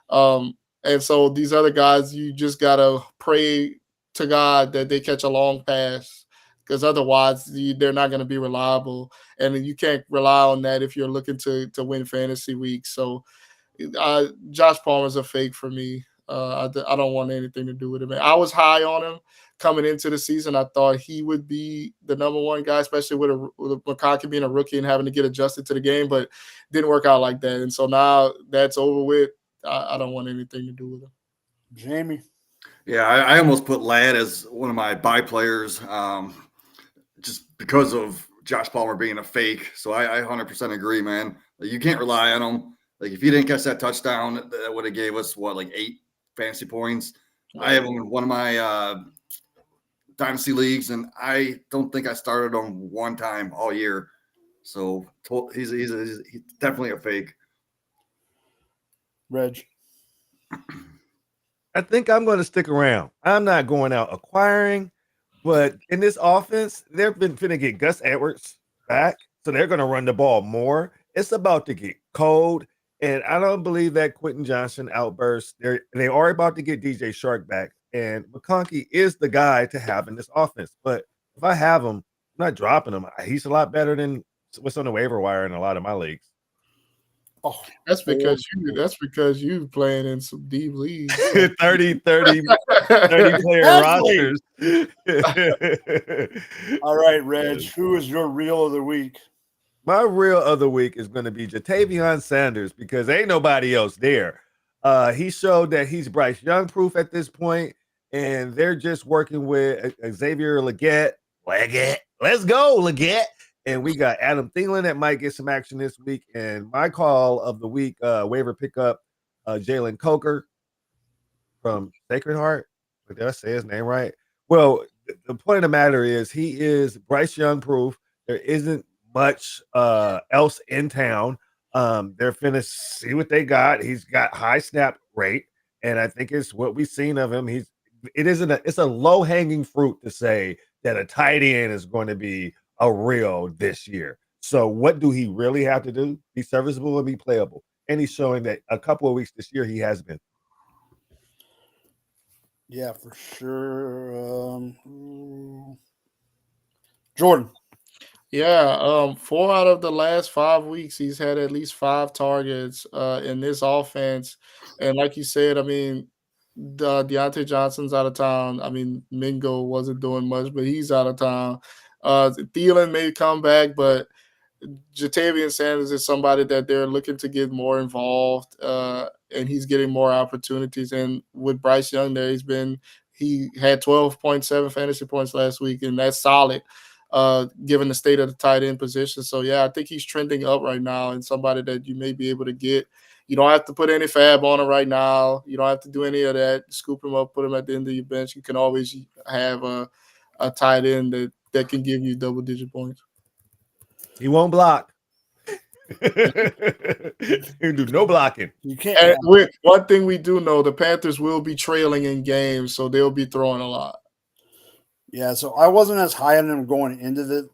And so these other guys, you just gotta pray to God that they catch a long pass, because otherwise they're not going to be reliable, and you can't rely on that if you're looking to win fantasy weeks. So Josh Palmer's a fake for me. I don't want anything to do with him. I was high on him coming into the season. I thought he would be the number 1 guy, especially with McConkey being a rookie and having to get adjusted to the game, but didn't work out like that. And so now that's over with. I don't want anything to do with him. Jamie. Yeah, I almost put Ladd as one of my buy players just because of Josh Palmer being a fake. So I 100% agree, man. You can't rely on him. Like, if he didn't catch that touchdown, that would have gave us, 8 fantasy points. I have him in one of my dynasty leagues, and I don't think I started him one time all year. So he's definitely a fake. Reg. I think I'm going to stick around. I'm not going out acquiring, but in this offense, they're finna get Gus Edwards back, so they're going to run the ball more. It's about to get cold, and I don't believe that Quentin Johnston outburst. They are about to get DJ Shark back, and McConkey is the guy to have in this offense. But if I have him, I'm not dropping him. He's a lot better than what's on the waiver wire in a lot of my leagues. Oh, that's because you playing in some deep leagues. 30 player rosters. All right, Reg, who is your reel of the week? My reel of the week is going to be Jatavion Sanders, because ain't nobody else there. He showed that he's Bryce Young proof at this point, and they're just working with Xavier Legette. Let's go, Legette. And we got Adam Thielen that might get some action this week. And my call of the week, waiver pickup, Jalen Coker from Sacred Heart. Did I say his name right? Well, the point of the matter is he is Bryce Young proof. There isn't much else in town. They're finna see what they got. He's got high snap rate, and I think it's what we've seen of him. It's a low hanging fruit to say that a tight end is going to be a real this year. So what do he really have to do? Be serviceable and be playable. And he's showing that a couple of weeks this year he has been. Yeah, for sure. Jordan. Yeah, 4 out of the last 5 weeks, he's had at least 5 targets in this offense. And like you said, I mean, Deontay Johnson's out of town. I mean, Mingo wasn't doing much, but he's out of town. Thielen may come back, but Jatavion Sanders is somebody that they're looking to get more involved, and he's getting more opportunities. And with Bryce Young there, he had 12.7 fantasy points last week, and that's solid given the state of the tight end position. So, yeah, I think he's trending up right now, and somebody that you may be able to get. You don't have to put any fab on him right now. You don't have to do any of that. Scoop him up, put him at the end of your bench. You can always have a tight end that can give you double-digit points. He won't block. He'll do no blocking. You can't. And one thing we do know, the Panthers will be trailing in games, so they'll be throwing a lot. Yeah, so I wasn't as high on him going into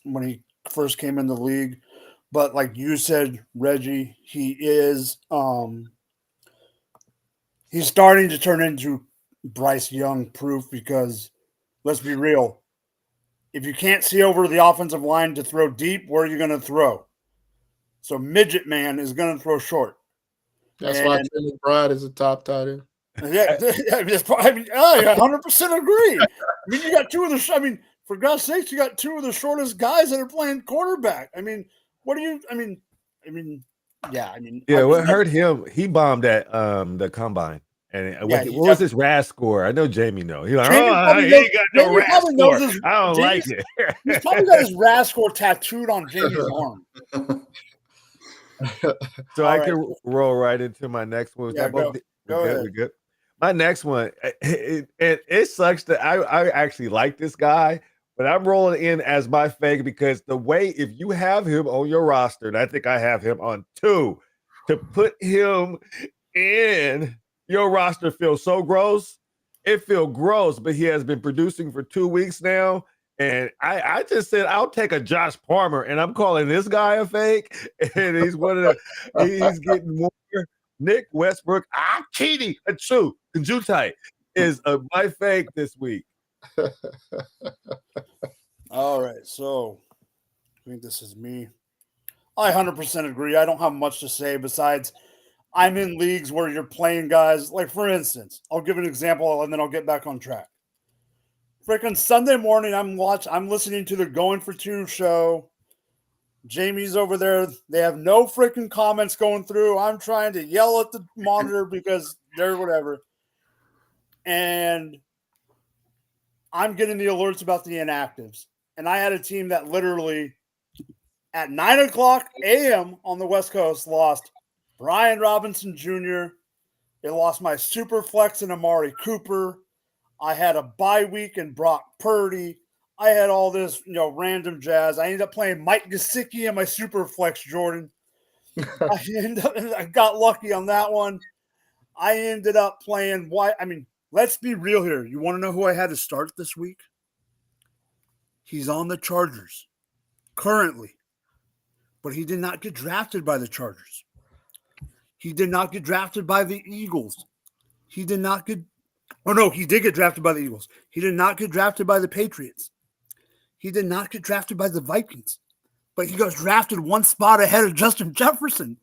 when he first came in the league. But like you said, Reggie, he is he's starting to turn into Bryce Young proof, because let's be real. If you can't see over the offensive line to throw deep, where are you going to throw? So Midget Man is going to throw short. That's why Jimmy Bride is a top tight end. Yeah, I 100% agree. I mean, you got 2 of the. I mean, for God's sakes, you got 2 of the shortest guys that are playing quarterback. I mean, what do you? I mean, Yeah, I mean, Yeah, what hurt him? He bombed at the combine. And what was his RAS score? I know Jamie knows. He's like, Jamie he ain't got no Jamie RAS probably score. knows his, I don't like Jamie's- it. He's probably got his RAS score tattooed on Jamie's arm. So All I right. can roll right into my next one. Yeah, go ahead. We're good. My next one, it sucks that I actually like this guy, but I'm rolling in as my fake because the way, if you have him on your roster, and I think I have him on 2, to put him in your roster feels so gross. It feels gross, but he has been producing for 2 weeks now. And I just said, I'll take a Josh Palmer, and I'm calling this guy a fake. And he's he's getting more. Nick Westbrook, Kitty, Achu, Conjutai is my fake this week. All right, so I think this is me. I 100% agree. I don't have much to say besides I'm in leagues where you're playing guys. Like, for instance, I'll give an example and then I'll get back on track. Freaking Sunday morning, I'm listening to the Going for Two show. Jamie's over there. They have no freaking comments going through. I'm trying to yell at the monitor because they're whatever. And I'm getting the alerts about the inactives. And I had a team that literally at 9:00 a.m. on the West Coast lost Brian Robinson Jr. They lost my super flex and Amari Cooper. I had a bye week in Brock Purdy. I had all this, random jazz. I ended up playing Mike Gesicki in my super flex, Jordan. I got lucky on that one. I ended up playing let's be real here. You want to know who I had to start this week? He's on the Chargers currently, but he did not get drafted by the Chargers. He did not get drafted by the Eagles. He did get drafted by the Eagles. He did not get drafted by the Patriots. He did not get drafted by the Vikings, but he got drafted one spot ahead of Justin Jefferson.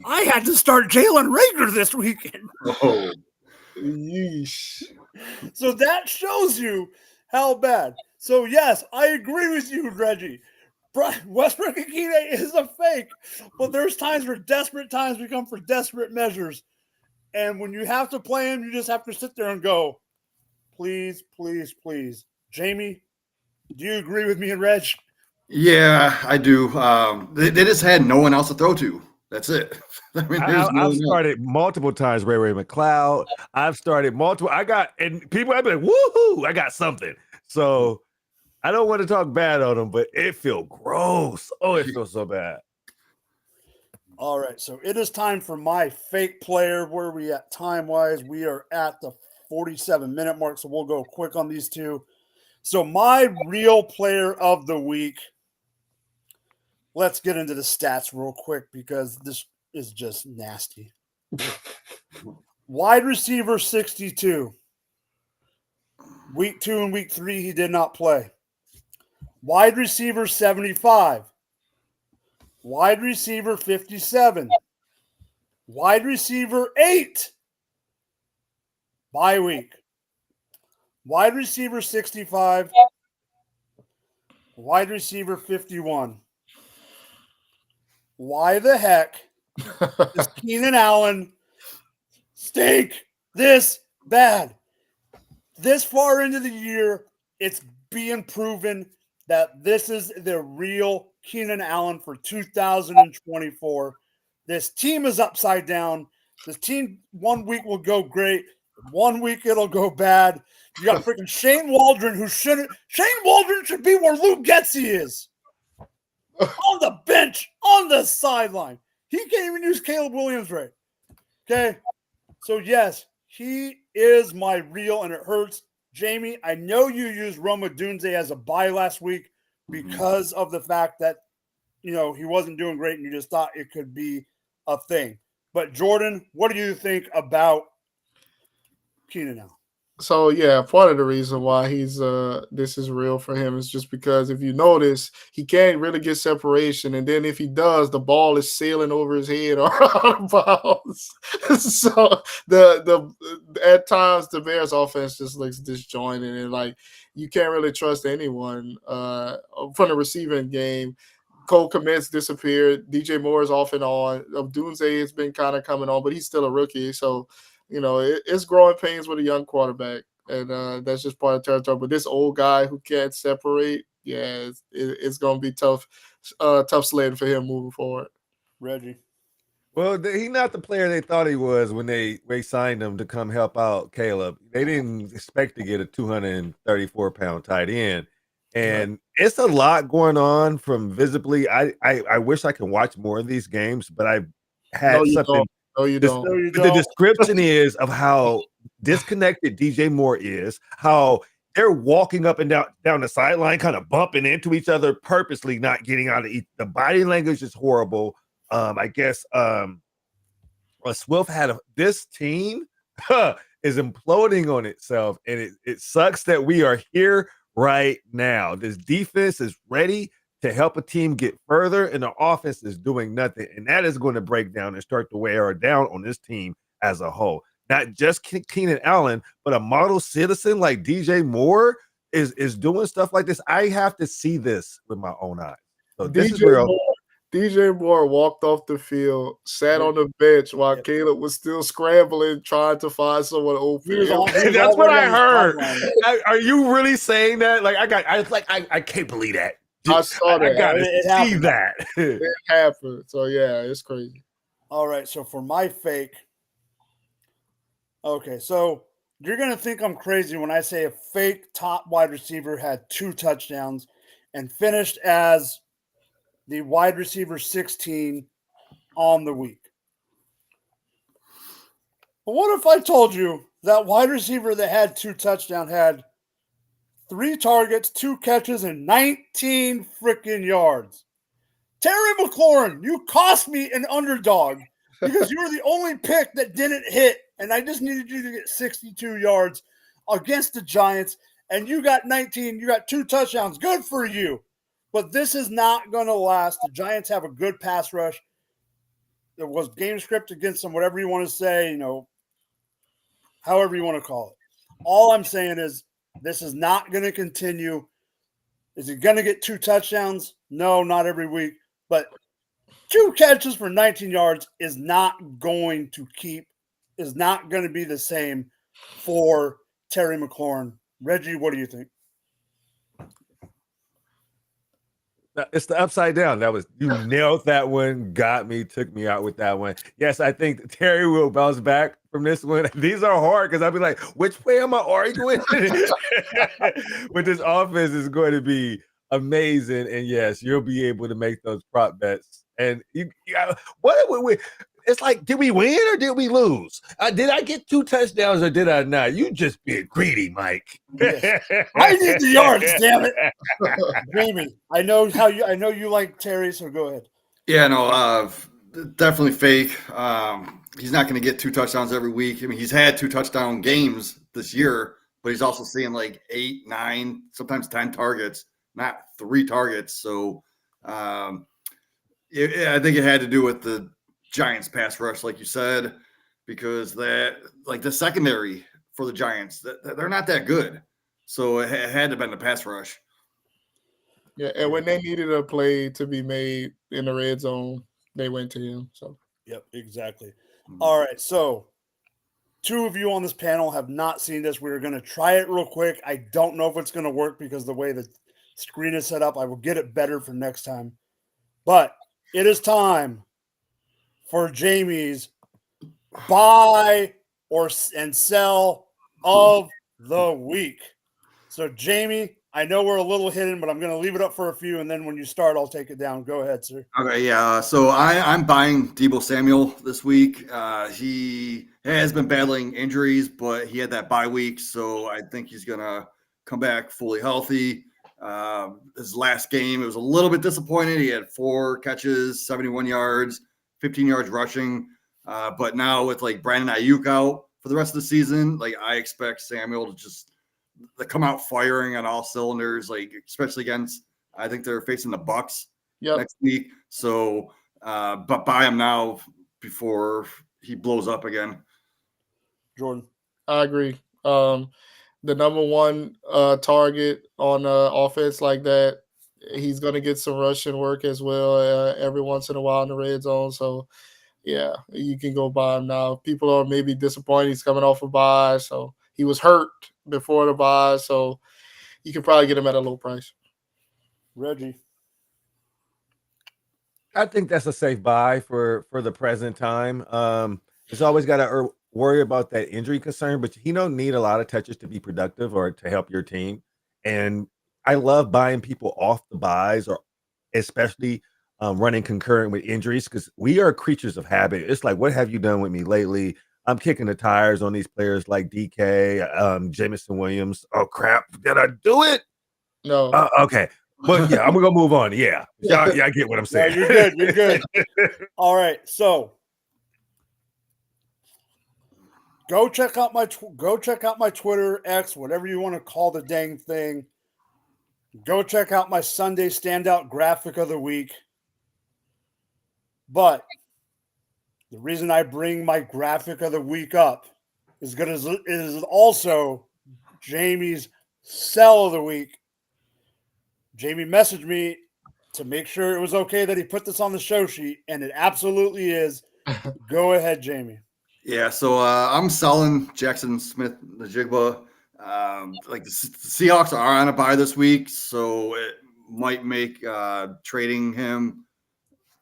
I had to start Jalen Reagor this weekend. Oh, yeesh. So that shows you how bad. So, yes, I agree with you, Reggie. Westbrook Akine is a fake, but there's times where desperate times become for desperate measures. And when you have to play him, you just have to sit there and go, please, please, please. Jamie, do you agree with me and Reg? yeah, I do. They just had no one else to throw to. That's it. I mean, I've started multiple times Ray McLeod. I've started multiple. And people have been like, woohoo, I got something. So I don't want to talk bad on them, but it feels gross. Oh, it feels so bad. All right, so it is time for my fake player. Where are we at time-wise? We are at the 47-minute mark, so we'll go quick on these two. So my real player of the week, let's get into the stats real quick because this is just nasty. Wide receiver 62. Week 2 and week 3, he did not play. Wide receiver 75. Wide receiver 57. Wide receiver 8. Bye week. Wide receiver 65. Wide receiver 51. Why the heck does Keenan Allen stink this bad? This far into the year, it's being proven that this is the real Keenan Allen for 2024. This team is upside down. This team 1 week will go great. 1 week it'll go bad. You got freaking Shane Waldron, Shane Waldron should be where Luke Getsy is. On the bench, on the sideline. He can't even use Caleb Williams right. Okay? So, yes, he is my real, and it hurts. Jamie, I know you used Roma Dunze as a buy last week because of the fact that, he wasn't doing great and you just thought it could be a thing. But, Jordan, what do you think about Keenan Allen? So yeah, part of the reason why he's this is real for him is just because if you notice, he can't really get separation, and then if he does, the ball is sailing over his head or out of bounds. So the at times the Bears offense just looks disjointed, and like you can't really trust anyone from the receiving game. Cole Kmet's disappeared. DJ Moore is off and on. Dunze has been kind of coming on, but he's still a rookie. So, it's growing pains with a young quarterback. And that's just part of the territory. But this old guy who can't separate, it's going to be tough sledding for him moving forward. Reggie. Well, he's not the player they thought he was when they signed him to come help out Caleb. They didn't expect to get a 234-pound tight end. And it's a lot going on from visibly. I wish I could watch more of these games, but I've had something. No, you don't. The description is of how disconnected DJ Moore is, how they're walking up and down the sideline, kind of bumping into each other, purposely not getting out of the body language is horrible. I guess Swift had this team is imploding on itself, and it sucks that we are here right now. This defense is ready to help a team get further, and the offense is doing nothing, and that is going to break down and start to wear down on this team as a whole. Not just Keenan Allen, but a model citizen like DJ Moore is doing stuff like this. I have to see this with my own eyes. So this is real. DJ Moore walked off the field, sat on the bench while Caleb was still scrambling, trying to find someone open. That's what I heard. Are you really saying that? Like I can't believe that. I saw that. I gotta see that. It happened. So yeah, it's crazy. All right. So for my fake, okay. So you're gonna think I'm crazy when I say a fake top wide receiver had 2 touchdowns and finished as the wide receiver 16 on the week. But what if I told you that wide receiver that had 2 touchdowns had 3 targets, 2 catches, and 19 freaking yards? Terry McLaurin, you cost me an underdog because you were the only pick that didn't hit, and I just needed you to get 62 yards against the Giants, and you got 19. You got 2 touchdowns. Good for you. But this is not going to last. The Giants have a good pass rush. There was game script against them, whatever you want to say, however you want to call it. All I'm saying is this is not going to continue. Is he going to get 2 touchdowns? No, not every week. But 2 catches for 19 yards is not going to be the same for Terry McLaurin. Reggie, what do you think? It's the upside down. You nailed that one, got me, took me out with that one. Yes, I think Terry will bounce back from this one. These are hard because I'll be like, which way am I arguing? But this offense is going to be amazing. And yes, you'll be able to make those prop bets. And it's like, did we win or did we lose? Did I get 2 touchdowns or did I not? You just being greedy, Mike. Yes. I need the yards, damn it. Jamie, I know you like Terry, so go ahead. Yeah, no, definitely fake. He's not going to get 2 touchdowns every week. I mean, he's had 2 touchdown games this year, but he's also seeing like 8, 9, sometimes 10 targets, not 3 targets. So I think it had to do with the Giants pass rush, like you said, because the secondary for the Giants, they're not that good. So it had to have been the pass rush. Yeah, and when they needed a play to be made in the red zone, they went to him. So yep, exactly. All right, so 2 of you on this panel have not seen this. We're going to try it real quick. I don't know if it's going to work because the way the screen is set up, I will get it better for next time. But it is time for Jamie's buy and sell of the week. So, Jamie, I know we're a little hidden, but I'm going to leave it up for a few, and then when you start, I'll take it down. Go ahead, sir. Okay, yeah. So I'm buying Deebo Samuel this week. He has been battling injuries, but he had that bye week, so I think he's going to come back fully healthy. His last game, it was a little bit disappointing. He had 4 catches, 71 yards, 15 yards rushing. But now with like Brandon Ayuk out for the rest of the season, like I expect Samuel to just come out firing on all cylinders, like especially against, I think they're facing the Bucks next week. So, but buy him now before he blows up again. Jordan. I agree. The number one target on offense like that He's going to get some rushing work as well every once in a while in the red zone. So, yeah, you can go buy him now. People are maybe disappointed he's coming off a bye. So he was hurt before the bye. So you can probably get him at a low price. Reggie. I think that's a safe buy for the present time. He's always got to worry about that injury concern, but he don't need a lot of touches to be productive or to help your team. And I love buying people off the buys, or especially running concurrent with injuries, because we are creatures of habit. It's like, what have you done with me lately? I'm kicking the tires on these players like DK, Jamison Williams. Oh crap! Did I do it? No. Okay. But yeah, I'm gonna move on. Yeah, yeah, I get what I'm No, saying. you're good. You're good. All right, so go check out my Twitter, X, whatever you want to call the dang thing. Go check out my Sunday standout graphic of the week. But the reason I bring my graphic of the week up is also Jamie's sell of the week. Jamie messaged me to make sure it was okay that he put this on the show sheet, and it absolutely is. Go ahead, Jamie. Yeah, so I'm selling Jackson Smith-Njigba. Like the Seahawks are on a bye this week, so it might make trading him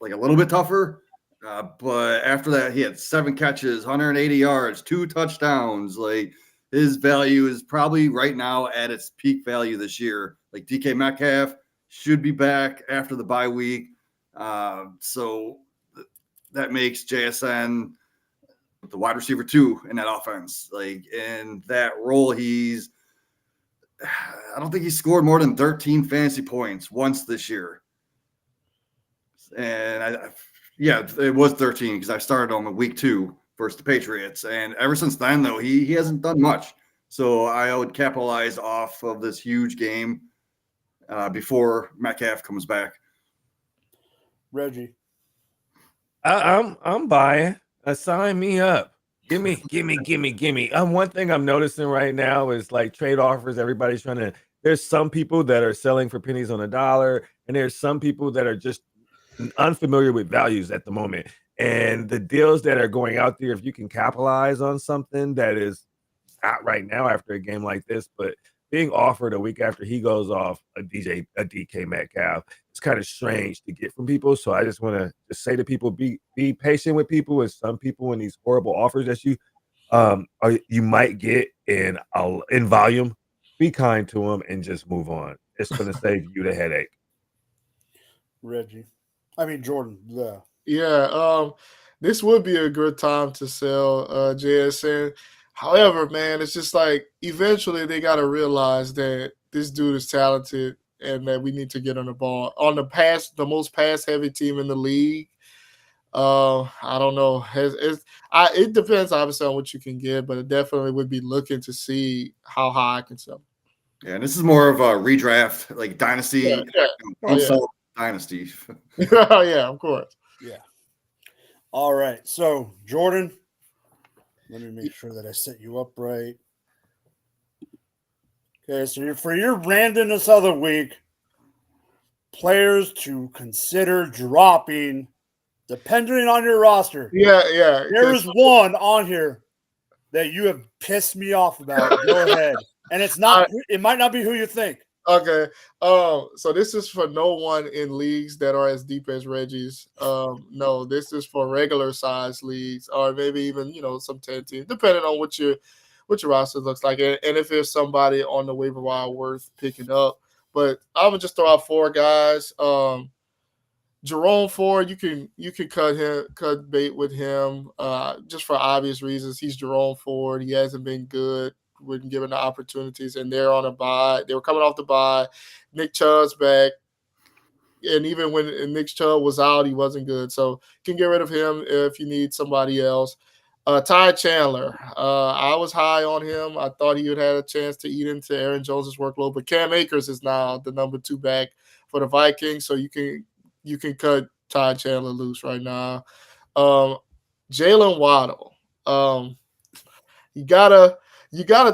like a little bit tougher. But after that, he had 7 catches, 180 yards, 2 touchdowns. Like his value is probably right now at its peak value this year. Like DK Metcalf should be back after the bye week. So that makes JSN the wide receiver 2 in that offense. Like in that role, I don't think he scored more than 13 fantasy points once this year. And it was 13 because I started on week 2 versus the Patriots. And ever since then, though, he hasn't done much. So I would capitalize off of this huge game before Metcalf comes back. Reggie. I'm buying. Sign me up. Give me. One thing I'm noticing right now is like trade offers. Everybody's trying to. There's some people that are selling for pennies on a dollar, and there's some people that are just unfamiliar with values at the moment. And the deals that are going out there, if you can capitalize on something that is out right now after a game like this, but being offered a week after he goes off a DK Metcalf, it's kind of strange to get from people. So I just want to just say to people, be patient with people, and some people in these horrible offers that you might get in volume, be kind to them and just move on. It's going to save you the headache. Jordan. Yeah, this would be a good time to sell JSN. However, man, it's just like eventually they got to realize that this dude is talented and that we need to get on the ball. On the most pass-heavy team in the league, I don't know. It depends, obviously, on what you can get, but it definitely would be looking to see how high I can sell. Yeah, and this is more of a redraft, like dynasty. Yeah. Dynasty. Yeah, of course. Yeah. All right. So, Jordan, let me make sure that I set you up right. Okay, so for your randomness of the week, players to consider dropping, depending on your roster. Yeah. There is one on here that you have pissed me off about. Go ahead. And it's not. It might not be who you think. Okay. So this is for no one in leagues that are as deep as Reggie's. No, this is for regular size leagues, or maybe even some 10 teams, depending on what your roster looks like, and if there's somebody on the waiver wire worth picking up. But I would just throw out 4 guys. Jerome Ford, you can cut bait with him, just for obvious reasons. He's Jerome Ford. He hasn't been good when given the opportunities, and they're on a bye. They were coming off the bye. Nick Chubb's back, and even when Nick Chubb was out, he wasn't good. So you can get rid of him if you need somebody else. Ty Chandler, I was high on him. I thought he would have a chance to eat into Aaron Jones' workload, but Cam Akers is now the number 2 back for the Vikings, so you can cut Ty Chandler loose right now. Jalen Waddle, you gotta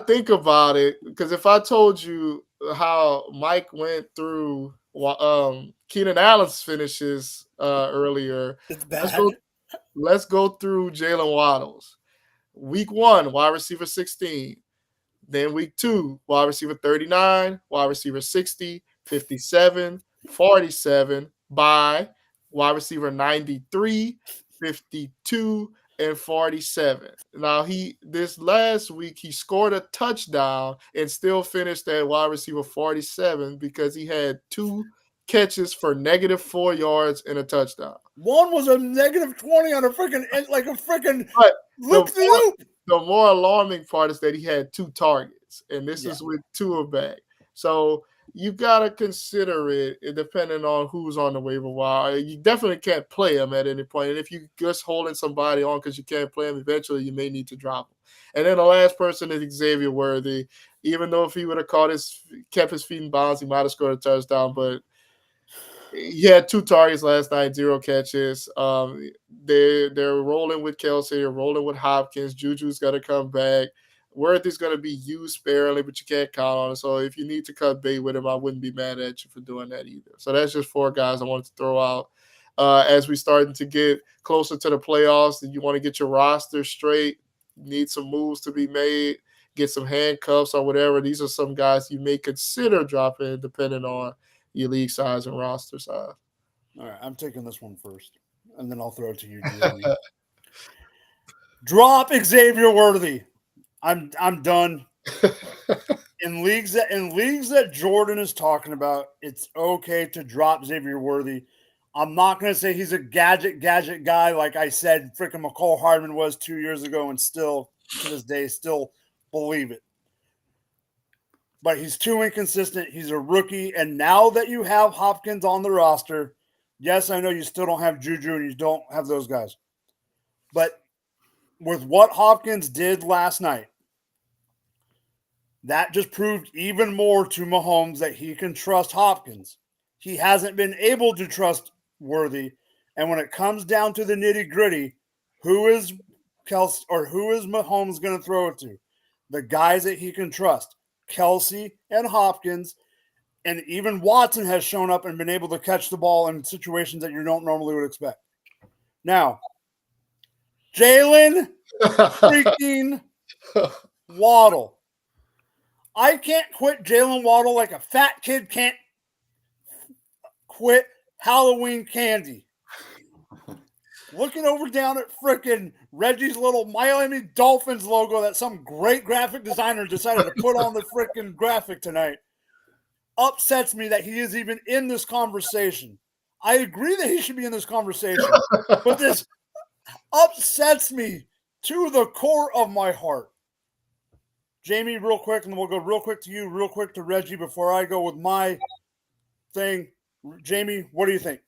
think about it, because if I told you how Mike went through Keenan Allen's finishes earlier. It's Let's bad. go. Let's go through Jalen Waddle's. Week 1, wide receiver 16. Then week 2, wide receiver 39, wide receiver 60, 57, 47, by wide receiver 93, 52, and 47. Now this last week he scored a touchdown and still finished at wide receiver 47 because he had 2 catches for -4 yards and a touchdown. One was a -20 on a freaking But loop the loop. the more alarming part is that he had 2 targets, and this Yeah. is with Tua back. So you gotta consider it depending on who's on the waiver wire. You definitely can't play him at any point. And if you just holding somebody on because you can't play him, eventually you may need to drop him. And then the last person is Xavier Worthy. Even though if he would have kept his feet in bounds, he might have scored a touchdown. But he had 2 targets last night, 0 catches. They're rolling with Kelsey, they're rolling with Hopkins. Juju's got to come back. Worthy's going to be used sparingly, but you can't count on it. So if you need to cut bait with him, I wouldn't be mad at you for doing that either. So that's just 4 guys I wanted to throw out. As we starting to get closer to the playoffs, and you want to get your roster straight, need some moves to be made, get some handcuffs or whatever. These are some guys you may consider dropping depending on your league size and roster size. All right, I'm taking this one first, and then I'll throw it to you. Drop Xavier Worthy. I'm done. In leagues that Jordan is talking about, it's okay to drop Xavier Worthy. I'm not going to say he's a gadget guy like I said freaking McCall Hardman was 2 years ago, and still to this day still believe it. But he's too inconsistent. He's a rookie, and now that you have Hopkins on the roster, yes, I know you still don't have Juju and you don't have those guys, but with what Hopkins did last night, that just proved even more to Mahomes that he can trust Hopkins. He hasn't been able to trust Worthy. And when it comes down to the nitty-gritty, who is Kelsey or who is Mahomes going to throw it to? The guys that he can trust. Kelsey and Hopkins, and even Watson has shown up and been able to catch the ball in situations that you don't normally would expect. Now, Jalen freaking Waddle. I can't quit Jalen Waddle like a fat kid can't quit Halloween candy. Looking over down at frickin' Reggie's little Miami Dolphins logo that some great graphic designer decided to put on the frickin' graphic tonight upsets me that he is even in this conversation. I agree that he should be in this conversation, but this upsets me to the core of my heart. Jamie, real quick, and then we'll go real quick to you, real quick to Reggie before I go with my thing. Jamie, what do you think?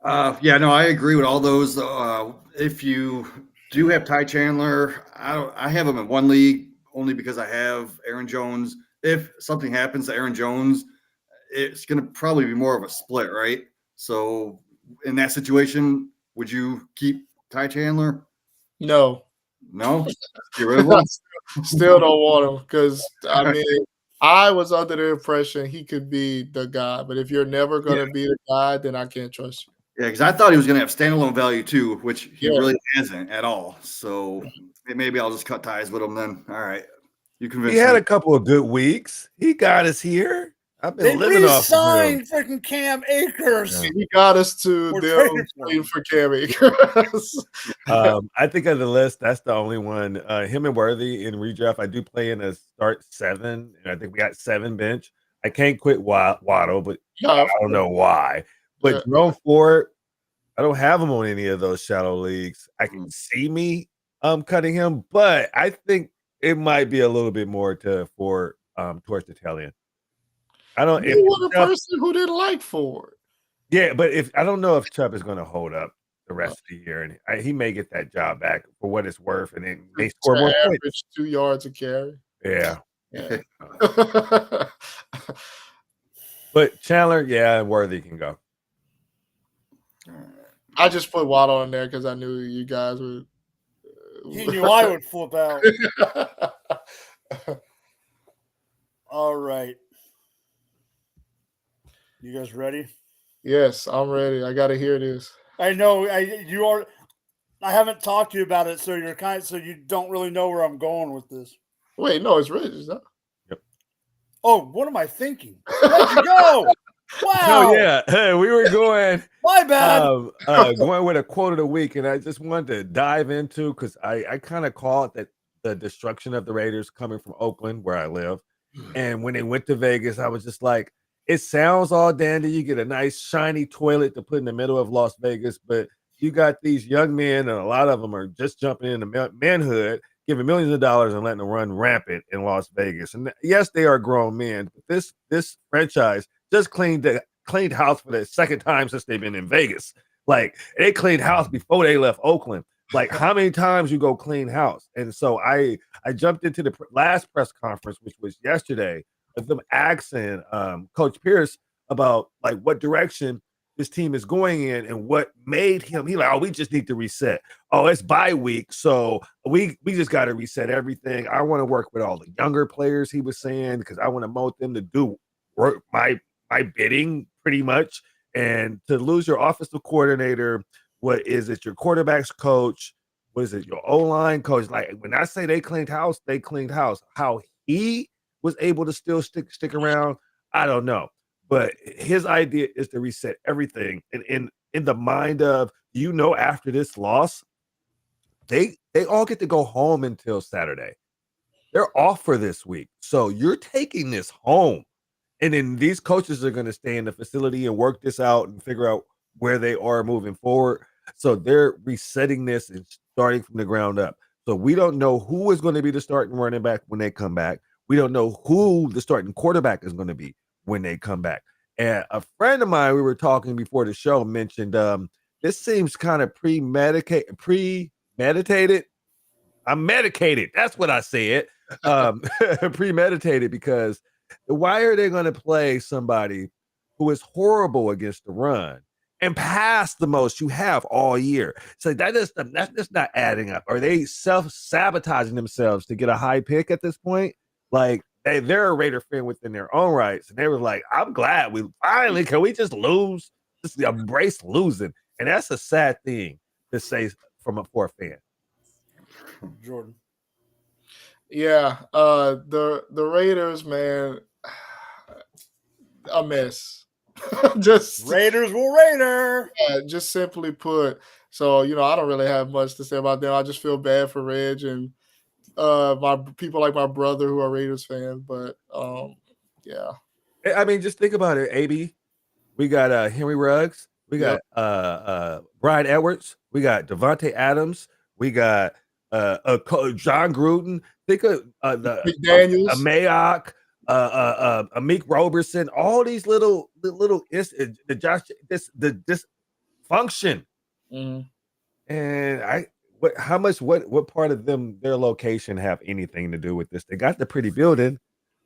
Yeah, no, I agree with all those. If you do have Ty Chandler, I have him in one league only because I have Aaron Jones. If something happens to Aaron Jones, it's going to probably be more of a split, right? So in that situation, would you keep Ty Chandler? No. Get rid of him? Still don't want him because, I mean, I was under the impression he could be the guy. But if you're never going to be the guy, then I can't trust you. Yeah, because I thought he was going to have standalone value too, which he really hasn't at all. So maybe I'll just cut ties with him then. All right. You convinced me. He had a couple of good weeks. He got us here. I've been They living off of him. re-signed freaking Cam Akers. Yeah. He got us to them for Cam Akers. I think of the list, that's the only one. Him and Worthy in redraft. I do play in a start 7, and I think we got 7 bench. I can't quit Waddle, but I don't know why. But Jerome Ford, I don't have him on any of those shallow leagues. I can see me cutting him, but I think it might be a little bit more towards the tail end. I don't. You were the person who didn't like Ford. Yeah, but I don't know if Chubb is going to hold up the rest of the year, and he may get that job back for what it's worth, and then they score more points. 2 yards a carry. Yeah. But Chandler, and Worthy can go. I just put Waddle in there because I knew you guys would. He knew I would flip out. All right. You guys ready? Yes, I'm ready. I got to hear this. I know you are. I haven't talked to you about it, so you don't really know where I'm going with this. Wait, no, it's Reggie. Huh? Oh, what am I thinking? Reggie, go! Wow. Oh yeah, hey, we were going. My bad. Going with a quote of the week, and I just wanted to dive into because I kind of call it that the destruction of the Raiders coming from Oakland, where I live, and when they went to Vegas, I was just like, it sounds all dandy. You get a nice shiny toilet to put in the middle of Las Vegas, but you got these young men, and a lot of them are just jumping into manhood, giving millions of dollars and letting them run rampant in Las Vegas. And yes, they are grown men, but this franchise just cleaned house for the second time since they've been in Vegas. Like they cleaned house before they left Oakland. Like how many times you go clean house? And so I jumped into the last press conference, which was yesterday, of them asking Coach Pierce about like what direction this team is going in and what made him. He like, oh, we just need to reset. Oh, it's bye week, so we just got to reset everything. I want to work with all the younger players. He was saying because I want to mold them to do work my bidding pretty much, and to lose your offensive coordinator. What is it? Your quarterback's coach. What is it? Your O-line coach. Like when I say they cleaned house, they cleaned house. How he was able to still stick around, I don't know. But his idea is to reset everything. And in the mind of, after this loss, they all get to go home until Saturday. They're off for this week. So you're taking this home. And then these coaches are going to stay in the facility and work this out and figure out where they are moving forward. So they're resetting this and starting from the ground up. So we don't know who is going to be the starting running back when they come back. We don't know who the starting quarterback is going to be when they come back. And a friend of mine, we were talking before the show, mentioned this seems kind of premeditated. I'm medicated. That's what I said. Premeditated, because why are they going to play somebody who is horrible against the run and pass the most you have all year? So that's just not adding up. Are they self-sabotaging themselves to get a high pick at this point? Like they're a Raider fan within their own rights. And they were like, I'm glad can we just lose? Just embrace losing. And that's a sad thing to say for a fan. Jordan. Yeah, the Raiders, man, a mess. Just Raiders will Raider. Yeah, just simply put. So I don't really have much to say about them. I just feel bad for Reg and my people like my brother who are Raiders fans. But yeah. I mean, just think about it, AB. We got Henry Ruggs. We got Brian Edwards. We got Devontae Adams. We got John Gruden. Think of the McDaniels, Mayock, Amik Roberson. All these little the dysfunction. Mm-hmm. And what part of their location have anything to do with this? They got the pretty building.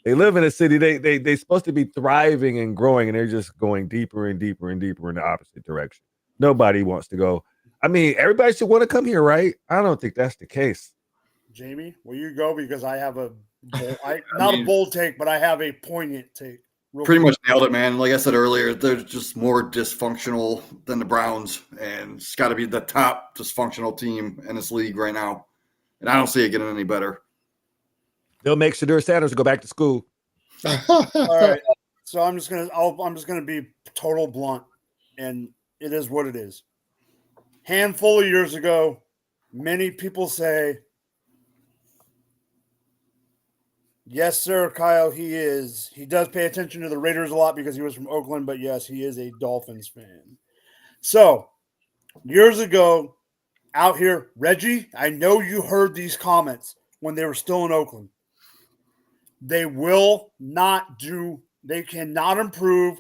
They live in a city. They're supposed to be thriving and growing, and they're just going deeper and deeper and deeper in the opposite direction. Nobody wants to go. I mean, everybody should want to come here, right? I don't think that's the case. Jamie, will you go? Because I have a bold take, but I have a poignant take. Pretty much nailed it, man. Like I said earlier, they're just more dysfunctional than the Browns, and it's got to be the top dysfunctional team in this league right now. And I don't see it getting any better. They'll make Shadur Sanders go back to school. All right. So I'm just gonna be total blunt, and it is what it is. Handful of years ago, many people say, yes, sir, Kyle, he does pay attention to the Raiders a lot because he was from Oakland, but yes, he is a Dolphins fan. So years ago, out here, Reggie, I know you heard these comments when they were still in Oakland. They cannot improve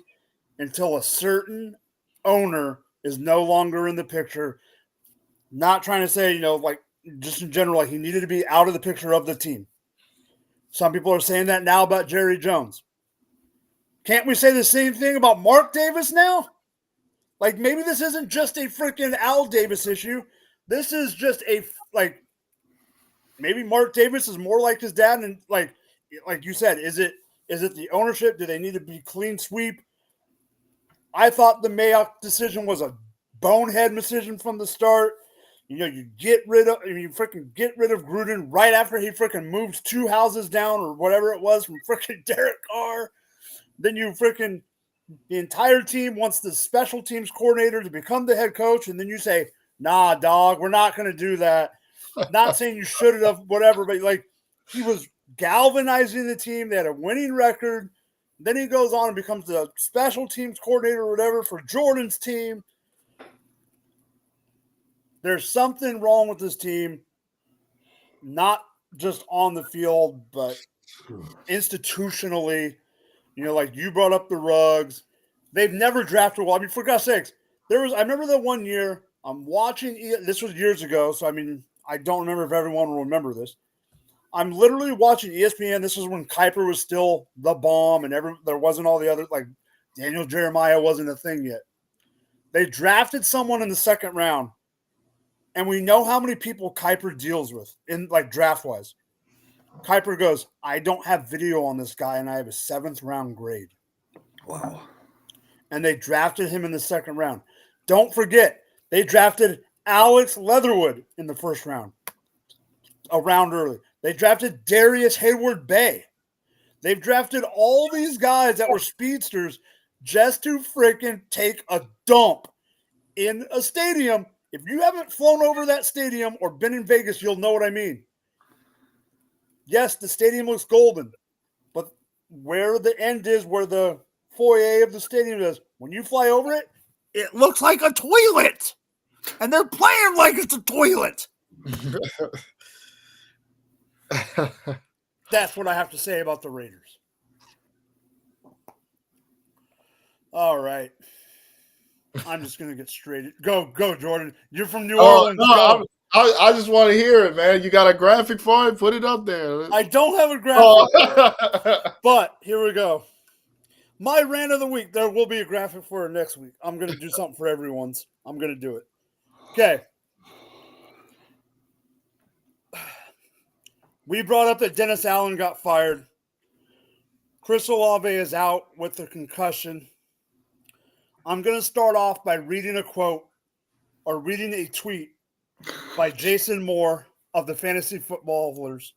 until a certain owner is no longer in the picture. Not trying to say, like just in general, like he needed to be out of the picture of the team. Some people are saying that now about Jerry Jones. Can't we say the same thing about Mark Davis now? Like maybe this isn't just a freaking Al Davis issue. This is just maybe Mark Davis is more like his dad, and like you said, is it the ownership? Do they need to be clean sweep? I thought the Mayock decision was a bonehead decision from the start. You freaking get rid of Gruden right after he freaking moves 2 houses down or whatever it was from freaking Derek Carr. Then the entire team wants the special teams coordinator to become the head coach, and then you say, nah, dog, we're not going to do that. Not saying you should have, whatever, but like he was galvanizing the team. They had a winning record. Then he goes on and becomes the special teams coordinator or whatever for Jordan's team. There's something wrong with this team, not just on the field, but institutionally. You know, like you brought up the Rugs. They've never drafted well. I mean, for God's sakes, I remember the one year I'm watching, this was years ago, so I mean, I don't remember if everyone will remember this. I'm literally watching ESPN. This was when Kuiper was still the bomb and there wasn't all the other, like Daniel Jeremiah wasn't a thing yet. They drafted someone in the second round, and we know how many people Kuiper deals with in like draft-wise. Kuiper goes, I don't have video on this guy, and I have a 7th round grade. Wow. And they drafted him in the second round. Don't forget, they drafted Alex Leatherwood in the first round, a round early. They drafted Darius Hayward-Bay. They've drafted all these guys that were speedsters just to freaking take a dump in a stadium. If you haven't flown over that stadium or been in Vegas, you'll know what I mean. Yes, the stadium looks golden, but where the end is, where the foyer of the stadium is, when you fly over it, it looks like a toilet. And they're playing like it's a toilet. That's what I have to say about the Raiders. All right. I'm just going to get straight. Go, Jordan. You're from New Orleans. No, I just want to hear it, man. You got a graphic for it? Put it up there. I don't have a graphic, but here we go. My rant of the week. There will be a graphic for it next week. I'm going to do something for everyone's. I'm going to do it. Okay. We brought up that Dennis Allen got fired. Chris Olave is out with a concussion. I'm going to start off by reading a quote or reading a tweet by Jason Moore of the Fantasy Footballers.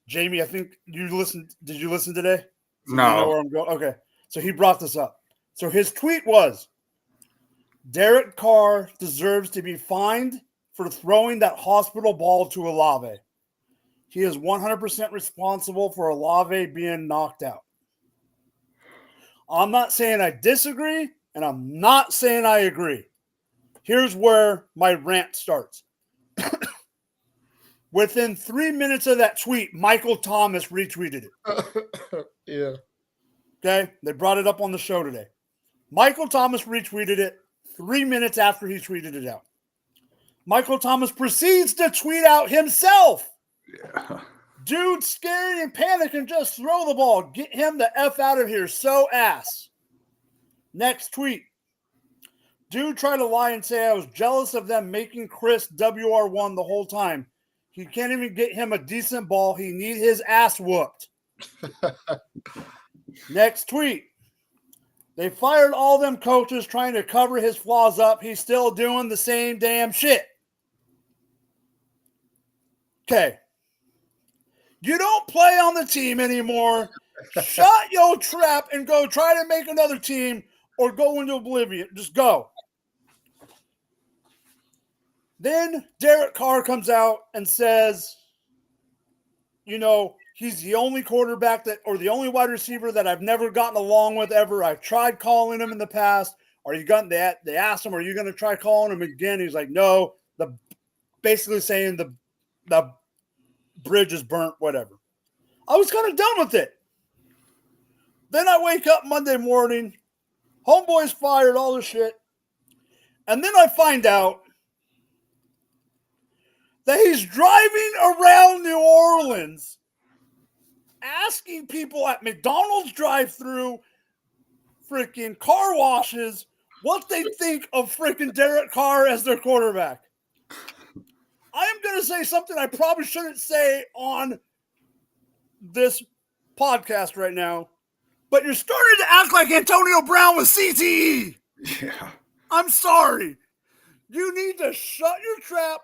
Jamie, I think you listened. Did you listen today? So no. You know where I'm going? Okay. So he brought this up. So his tweet was, Derek Carr deserves to be fined for throwing that hospital ball to Olave. He is 100% responsible for Olave being knocked out. I'm not saying I disagree, and I'm not saying I agree. Here's where my rant starts. Within 3 minutes of that tweet, Michael Thomas retweeted it. Yeah. Okay? They brought it up on the show today. Michael Thomas retweeted it 3 minutes after he tweeted it out. Michael Thomas proceeds to tweet out himself. Yeah. Dude, scary and panic and just throw the ball. Get him the F out of here. So ass. Next tweet. Dude tried to lie and say I was jealous of them making Chris WR1 the whole time. He can't even get him a decent ball. He need his ass whooped. Next tweet. They fired all them coaches trying to cover his flaws up. He's still doing the same damn shit. Okay. You don't play on the team anymore. Shut your trap and go try to make another team or go into oblivion. Just go. Then Derek Carr comes out and says, you know, he's the only quarterback the only wide receiver that I've never gotten along with ever. I've tried calling him in the past. They asked him, are you going to try calling him again? He's like, no. Basically saying the bridge is burnt, whatever. I was kind of done with it. Then I wake up Monday morning, homeboy's fired, all this shit. And then I find out that he's driving around New Orleans asking people at McDonald's drive-thru, freaking car washes, what they think of freaking Derek Carr as their quarterback. I am going to say something I probably shouldn't say on this podcast right now. But you're starting to act like Antonio Brown with CTE. Yeah. I'm sorry. You need to shut your trap.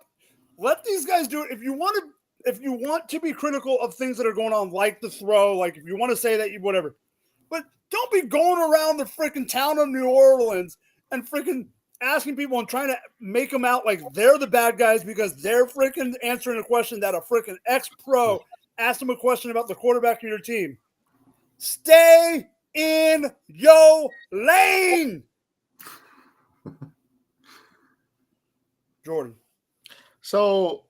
Let these guys do it. If you want to be critical of things that are going on, like the throw, like if you want to say that, whatever. But don't be going around the freaking town of New Orleans and freaking asking people and trying to make them out like they're the bad guys because they're freaking answering a question that a freaking ex-pro asked them a question about the quarterback of your team. Stay in your lane. Jordan. So,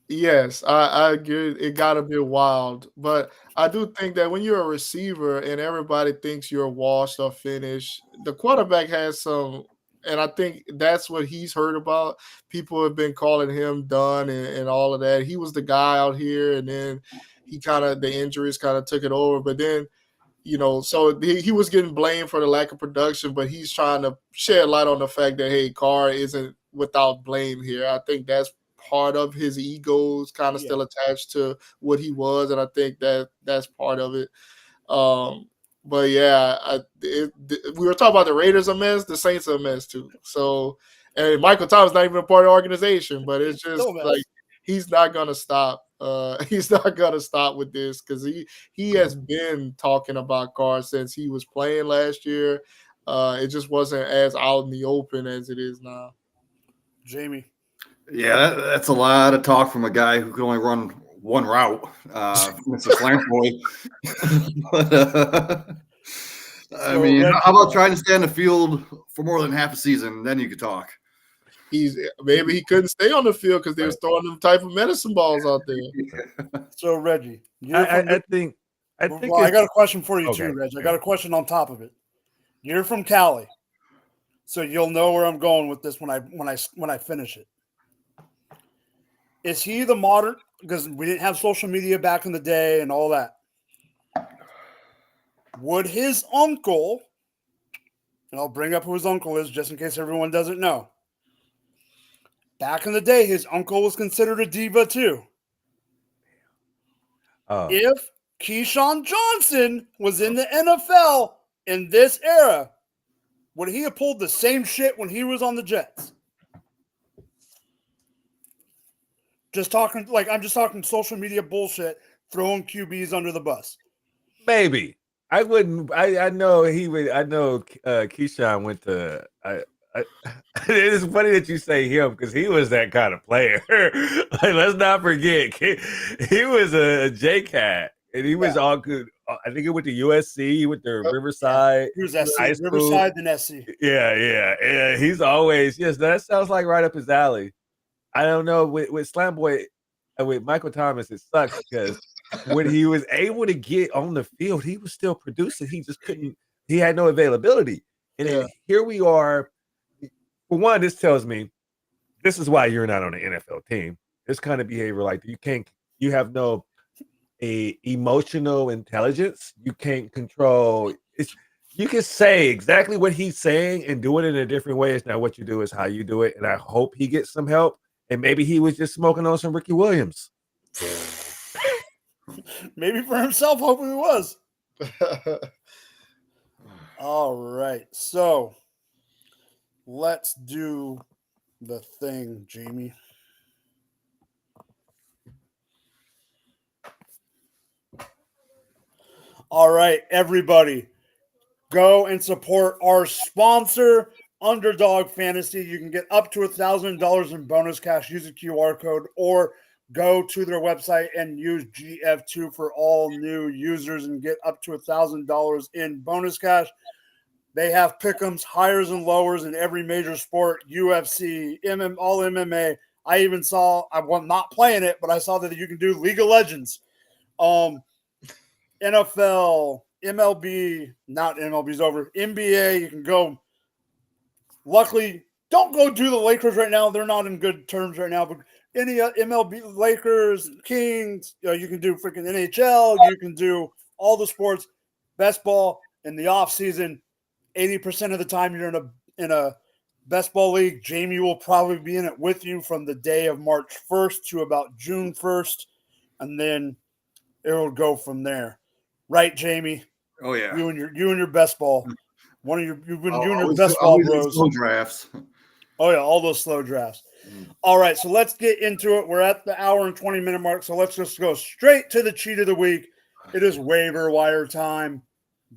yes, I agree. It got to be wild. But I do think that when you're a receiver and everybody thinks you're washed or finished, the quarterback has some, and I think that's what he's heard about. People have been calling him done and all of that. He was the guy out here, and then the injuries kind of took it over. But then, so he was getting blamed for the lack of production, but he's trying to shed light on the fact that, hey, Carr isn't without blame here. I think that's part of his ego is kind of still attached to what he was, and I think that's part of it. But yeah, we were talking about the Raiders a mess, the Saints are a mess too. So, and Michael Thomas not even a part of the organization, but it's just like he's not gonna stop. He's not gonna stop with this because he has been talking about Carr since he was playing last year. It just wasn't as out in the open as it is now. Jamie. Yeah, that's a lot of talk from a guy who can only run one route. It's a slant boy. But, I mean, Reggie, how about trying to stay on the field for more than half a season? Then you could talk. Maybe he couldn't stay on the field because they was throwing them type of medicine balls out there. So Reggie, I think I got a question for you too, Reggie. I got a question on top of it. You're from Cali, so you'll know where I'm going with this when I finish it. Is he the modern? Because we didn't have social media back in the day and all that. Would his uncle, and I'll bring up who his uncle is just in case everyone doesn't know. Back in the day, his uncle was considered a diva too. If Keyshawn Johnson was in the NFL in this era, would he have pulled the same shit when he was on the Jets? I'm just talking social media bullshit, throwing QBs under the bus. Maybe. I wouldn't. I know he would. I know Keyshawn went to. It's funny that you say him because he was that kind of player. Like, let's not forget, he was a J-Cat, and he was all good. I think he went to USC. He went to Riverside. He was SC, Riverside, then SC. Yeah. He's always that sounds like right up his alley. I don't know with Slam Boy, with Michael Thomas, it sucks because when he was able to get on the field, he was still producing. He just couldn't. He had no availability, and then here we are. For one, this tells me this is why you're not on an NFL team. This kind of behavior, like you have no emotional intelligence. You can't control. You can say exactly what he's saying and do it in a different way. It's not what you do, it's how you do it. And I hope he gets some help. And maybe he was just smoking on some Ricky Williams. Maybe for himself, hoping he was. All right. So let's do the thing, Jamie. All right, everybody. Go and support our sponsor, Underdog Fantasy. You can get up to $1,000 in bonus cash. Use a QR code or go to their website and use GF2 for all new users and get up to $1,000 in bonus cash. They have pick'ems, higher and lowers in every major sport, UFC, all MMA. I even saw, I'm not playing it, but I saw that you can do League of Legends, NFL, MLB, not MLB's over, NBA, you can go. Luckily, don't go do the Lakers right now. They're not in good terms right now, but any MLB, Lakers, Kings, you can do freaking NHL, you can do all the sports, best ball in the off season. 80% of the time you're in a best ball league. Jamie will probably be in it with you from the day of March 1st to about June 1st, and then it will go from there. Right, Jamie? Oh yeah. You and your best ball. You and your best ball Always bros. slow drafts. Oh yeah, all those slow drafts. Mm. All right, so let's get into it. We're at the hour and 20-minute mark, so let's just go straight to the cheat of the week. It is waiver wire time.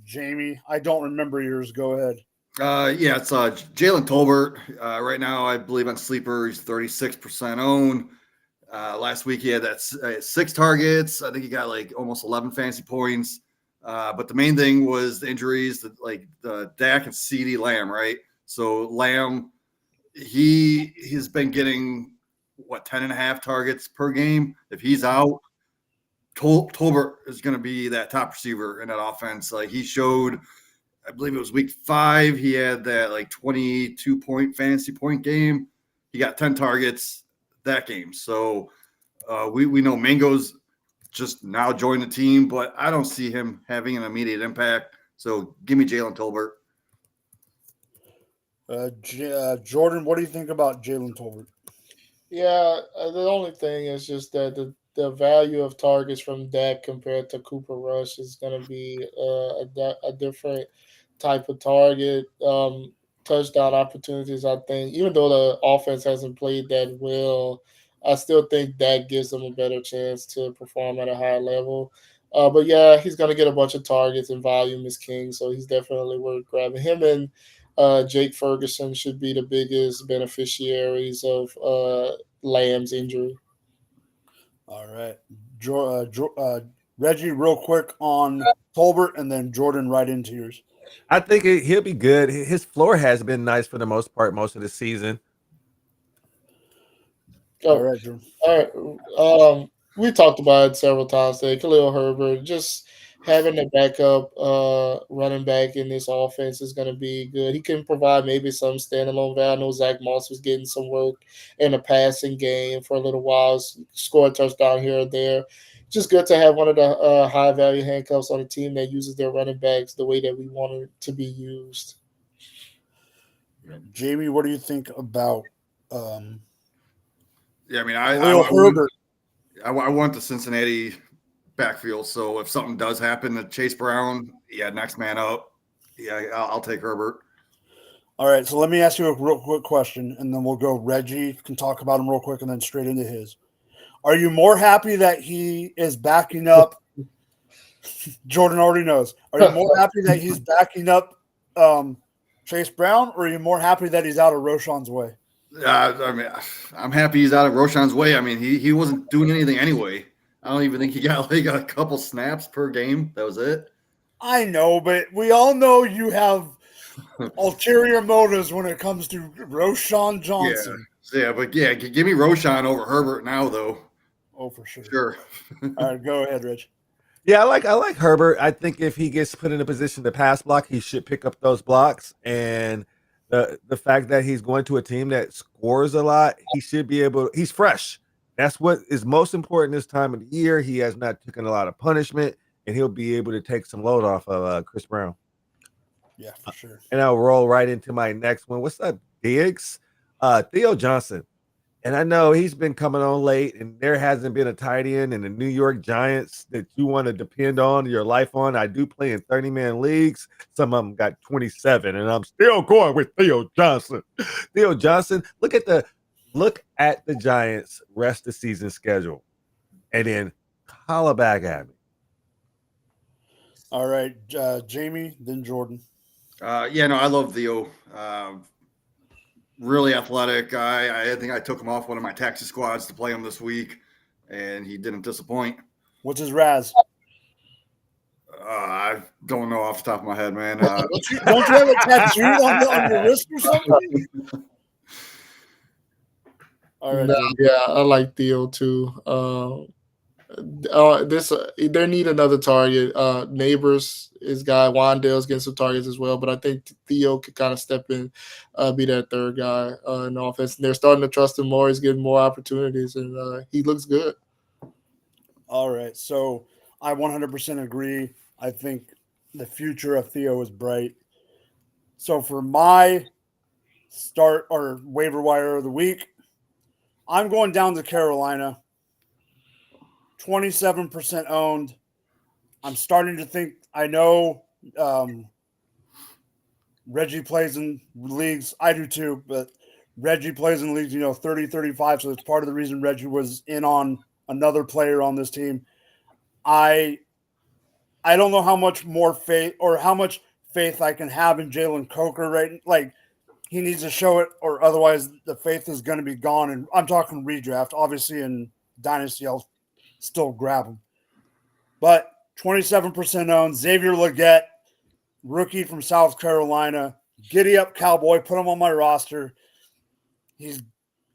Jamie, I don't remember yours. Go ahead. Yeah, it's Jalen Tolbert. Right now, I believe on Sleeper, he's 36% owned. Last week, he had that 6 targets. I think he got like almost 11 fantasy points. But the main thing was the injuries, like the Dak and CD Lamb, right? So Lamb, he has been getting 10.5 targets per game. If he's out, Tolbert is going to be that top receiver in that offense. Like he showed, I believe it was week 5. He had that like 22-point fantasy point game. He got 10 targets that game. So we know Mingo's just now joined the team, but I don't see him having an immediate impact. So give me Jalen Tolbert. Jordan, what do you think about Jalen Tolbert? Yeah, the only thing is just that the value of targets from Dak compared to Cooper Rush is going to be a different type of target. Touchdown opportunities, I think, even though the offense hasn't played that well, I still think Dak gives them a better chance to perform at a high level. But yeah, he's going to get a bunch of targets and volume is king, so he's definitely worth grabbing. Him and Jake Ferguson should be the biggest beneficiaries of Lamb's injury. All right. Reggie, real quick on Tolbert, and then Jordan right into yours. I think he'll be good. His floor has been nice for the most part, most of the season. Oh, All right, Jordan. all right. We talked about it several times today. Khalil Herbert, just having a backup running back in this offense is going to be good. He can provide maybe some standalone value. I know Zach Moss was getting some work in the passing game for a little while, scored a touchdown here or there. Just good to have one of the high value handcuffs on a team that uses their running backs the way that we want it to be used. Jamie, what do you think about Yeah, I mean, Khalil Herbert? I want the Cincinnati backfield. So if something does happen to Chase Brown, yeah, next man up. Yeah, I'll take Herbert. All right, so let me ask you a real quick question, and then we'll go. Reggie can talk about him real quick, and then straight into his. Are you more happy that he is backing up? Jordan already knows. Are you more happy that he's backing up Chase Brown, or are you more happy that he's out of Roshan's way? I mean, I'm happy he's out of Roshan's way. I mean, he wasn't doing anything anyway. I don't even think he got like a couple snaps per game. That was it. I know, but we all know you have ulterior motives when it comes to Roshan Johnson. Yeah, but yeah, give me Roshan over Herbert now, though. Oh, for sure. Sure. All right, go ahead, Rich. Yeah, I like Herbert. I think if he gets put in a position to pass block, he should pick up those blocks. And the fact that he's going to a team that scores a lot, he should be able. He's fresh. That's what is most important this time of the year. He has not taken a lot of punishment, and he'll be able to take some load off of Chris Brown. Yeah, for sure. And I'll roll right into my next one. What's up, Diggs? Theo Johnson. And I know he's been coming on late, and there hasn't been a tight end in the New York Giants that you want to depend on your life on. I do play in 30-man leagues. Some of them got 27, and I'm still going with Theo Johnson. Theo Johnson, look at the Giants' rest of season schedule, and then holla back at me. All right, Jamie, then Jordan. Yeah, no, I love Theo. Really athletic guy. I think I took him off one of my taxi squads to play him this week, and he didn't disappoint. What's his Raz? I don't know off the top of my head, man. Don't you have a tattoo on your wrist or something? All right. No, yeah, I like Theo too. They need another target. Neighbors, his guy Wandale's getting some targets as well, but I think Theo could kind of step in, be that third guy in the offense. And they're starting to trust him more. He's getting more opportunities, and he looks good. All right, so I 100% agree. I think the future of Theo is bright. So for my start or waiver wire of the week, I'm going down to Carolina. 27% owned. I'm starting to think, I know Reggie plays in leagues. I do too, but Reggie plays in leagues, 30, 35. So it's part of the reason Reggie was in on another player on this team. I don't know how much more faith or how much faith I can have in Jalen Coker, right? Like, he needs to show it, or otherwise the faith is going to be gone. And I'm talking redraft. Obviously, in Dynasty, I'll still grab him. But 27% owned, Xavier Legette, rookie from South Carolina. Giddy up, Cowboy. Put him on my roster. He's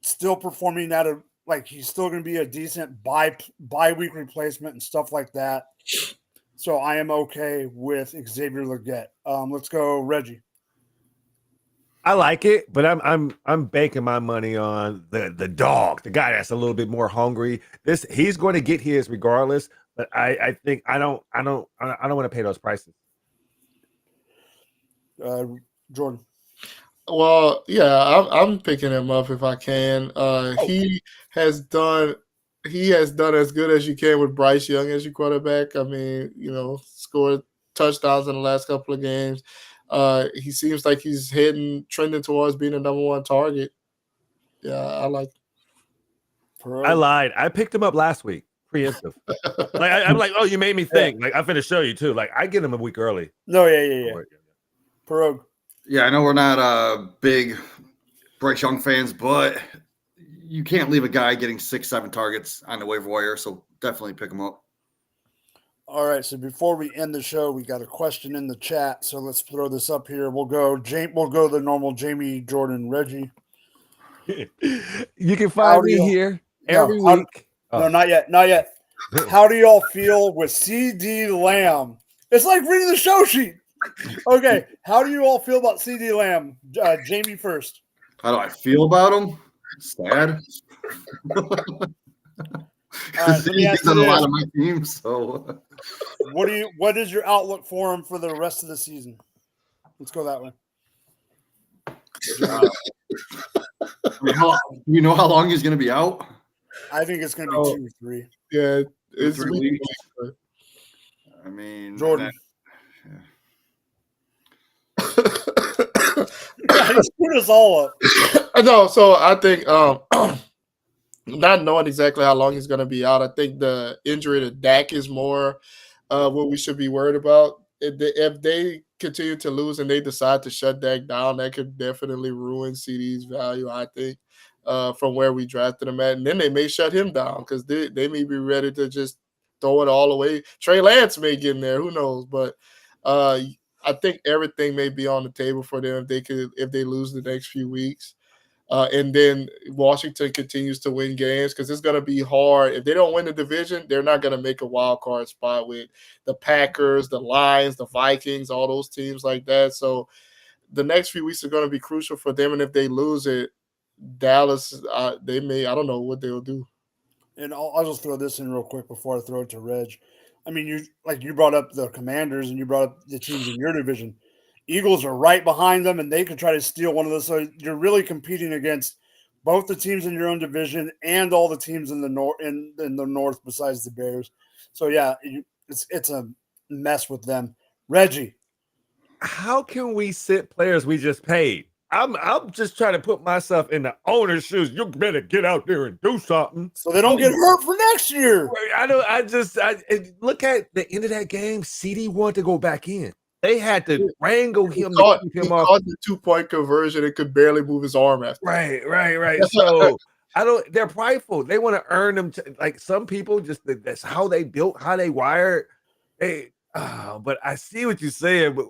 still performing at a he's still going to be a decent bye-week replacement and stuff like that. So I am okay with Xavier Legette. Let's go, Reggie. I like it, but I'm banking my money on the dog, the guy that's a little bit more hungry. He's going to get his regardless, but I think I don't want to pay those prices. Jordan. Well, yeah, I'm picking him up if I can. He has done as good as you can with Bryce Young as your quarterback. I mean, scored touchdowns in the last couple of games. He seems like he's trending towards being a number one target. Yeah, I like it. I lied. I picked him up last week, preemptive. I'm like, oh, you made me think. Like, I'm finna show you too. Like, I get him a week early. No, yeah. Perog. Yeah, I know we're not big Bryce Young fans, but you can't leave a guy getting 6-7 targets on the waiver wire. So definitely pick him up. All right. So before we end the show, we got a question in the chat. So let's throw this up here. We'll go the normal Jamie, Jordan, Reggie. You can find me here every week. No, not yet. How do y'all feel with CD Lamb? It's like reading the show sheet. Okay, how do you all feel about CD Lamb? Jamie first. How do I feel about him? Sad. He's on a lot of my teams. So, what is your outlook for him for the rest of the season? Let's go that way. You know how long he's going to be out? I think it's going to be 2 or 3. Yeah, it's 3 weeks. I mean, Jordan. He screwed us all up. No, so I think not knowing exactly how long he's going to be out, I think the injury to Dak is more what we should be worried about. If they continue to lose and they decide to shut Dak down, that could definitely ruin CD's value, I think, from where we drafted him at. And then they may shut him down because they may be ready to just throw it all away. Trey Lance may get in there, who knows? But I think everything may be on the table for them if they lose the next few weeks. And then Washington continues to win games because it's going to be hard. If they don't win the division, they're not going to make a wild card spot with the Packers, the Lions, the Vikings, all those teams like that. So the next few weeks are going to be crucial for them. And if they lose it, Dallas, I don't know what they'll do. And I'll just throw this in real quick before I throw it to Reg. I mean, you brought up the Commanders and you brought up the teams in your division. Eagles are right behind them, and they could try to steal one of those. So you're really competing against both the teams in your own division and all the teams in the north in the north besides the Bears. So yeah, it's a mess with them. Reggie, how can we sit players we just paid? I'm just trying to put myself in the owner's shoes. You better get out there and do something so they don't get hurt for next year. I look at the end of that game. CD wanted to go back in. They had to wrangle him to keep him off. Caught the 2-point conversion. It could barely move his arm after. Right. So they're prideful. They want to earn them. Like some people, that's how they built, how they wired. But I see what you're saying. But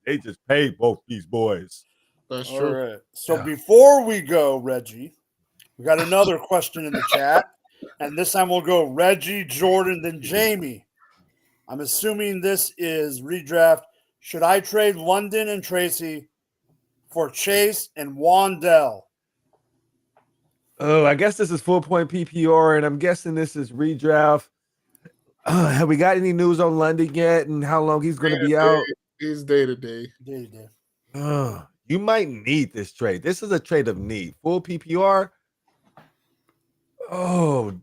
they just paid both these boys. That's all true. Right. So before we go, Reggie, we got another question in the chat, and this time we'll go Reggie, Jordan, then Jamie. I'm assuming this is redraft. Should I trade London and Tracy for Chase and Wandell? Oh, I guess this is full point PPR, and I'm guessing this is redraft. Have we got any news on London yet and how long he's going to be out? He's day to day. You might need this trade. This is a trade of need. Full PPR. Oh,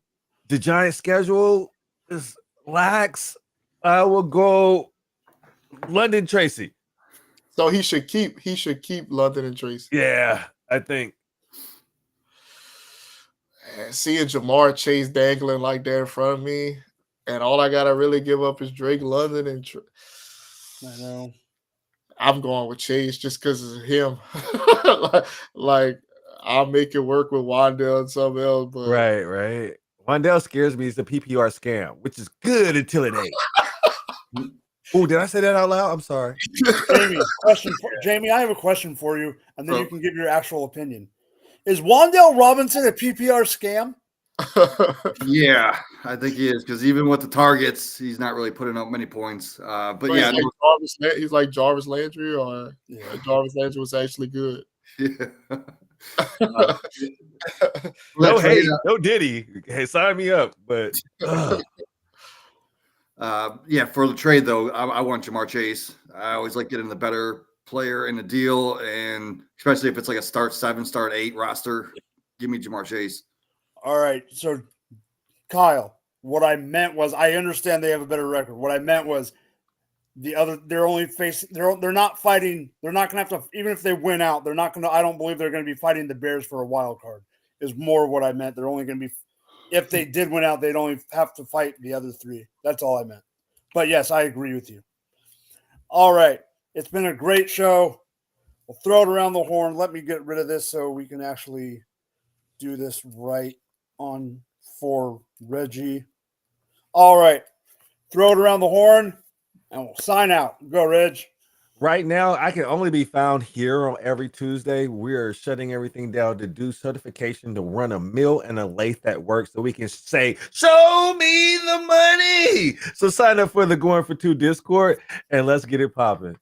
the Giants schedule is lax. I will go London Tracy. So he should keep London and Tracy. Yeah, I think. And seeing Jamar Chase dangling like that in front of me, and all I gotta really give up is Drake London and I know. I'm going with Chase just because of him. like I'll make it work with Wandale and something else, but Right. Wandale scares me. It's a PPR scam, which is good until it ain't. Oh, did I say that out loud? I'm sorry. Jamie, I have a question for you, and then you can give your actual opinion. Is Wandale Robinson a PPR scam? Yeah, I think he is because even with the targets, he's not really putting up many points. But yeah, he's like Jarvis Landry, or Jarvis Landry was actually good. Yeah. No hate, no Diddy. Hey, sign me up. But yeah, for the trade though, I want Jamar Chase. I always like getting the better player in the deal, and especially if it's like a start 7, start 8 roster. Give me Jamar Chase. All right, so Kyle, what I meant was I understand they have a better record. What I meant was they're only facing they're not fighting. They're not going to have to, even if they win out, they're not going to. I don't believe they're going to be fighting the Bears for a wild card. Is more what I meant. They're only going to be, if they did win out, they'd only have to fight the other 3. That's all I meant. But yes, I agree with you. All right, it's been a great show. We'll throw it around the horn. Let me get rid of this so we can actually do this right on for Reggie. All right, throw it around the horn, and we'll sign out. Go, Reg. Right now, I can only be found here on every Tuesday. We are shutting everything down to do certification to run a mill and a lathe that works so we can say, show me the money. So sign up for the Going for 2 Discord and let's get it popping.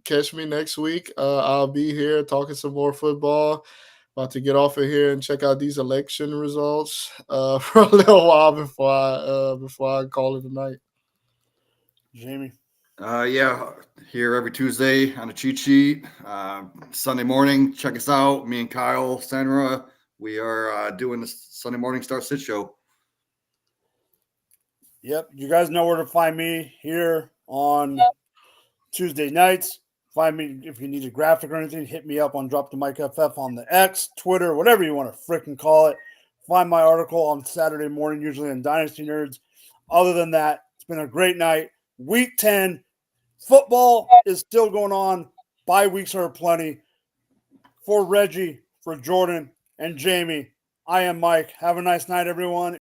Catch me next week. I'll be here talking some more football. About to get off of here and check out these election results for a little while before I call it a night. Jamie. Yeah, here every Tuesday on a cheat sheet. Sunday morning, check us out. Me and Kyle, Sandra, we are doing the Sunday morning Start Sit show. Yep, you guys know where to find me here on Tuesday nights. Find me if you need a graphic or anything. Hit me up on Drop the Mic FF on the X, Twitter, whatever you want to freaking call it. Find my article on Saturday morning, usually in Dynasty Nerds. Other than that, it's been a great night. Week 10, football is still going on. Bye weeks are plenty. For Reggie, for Jordan, and Jamie, I am Mike. Have a nice night, everyone.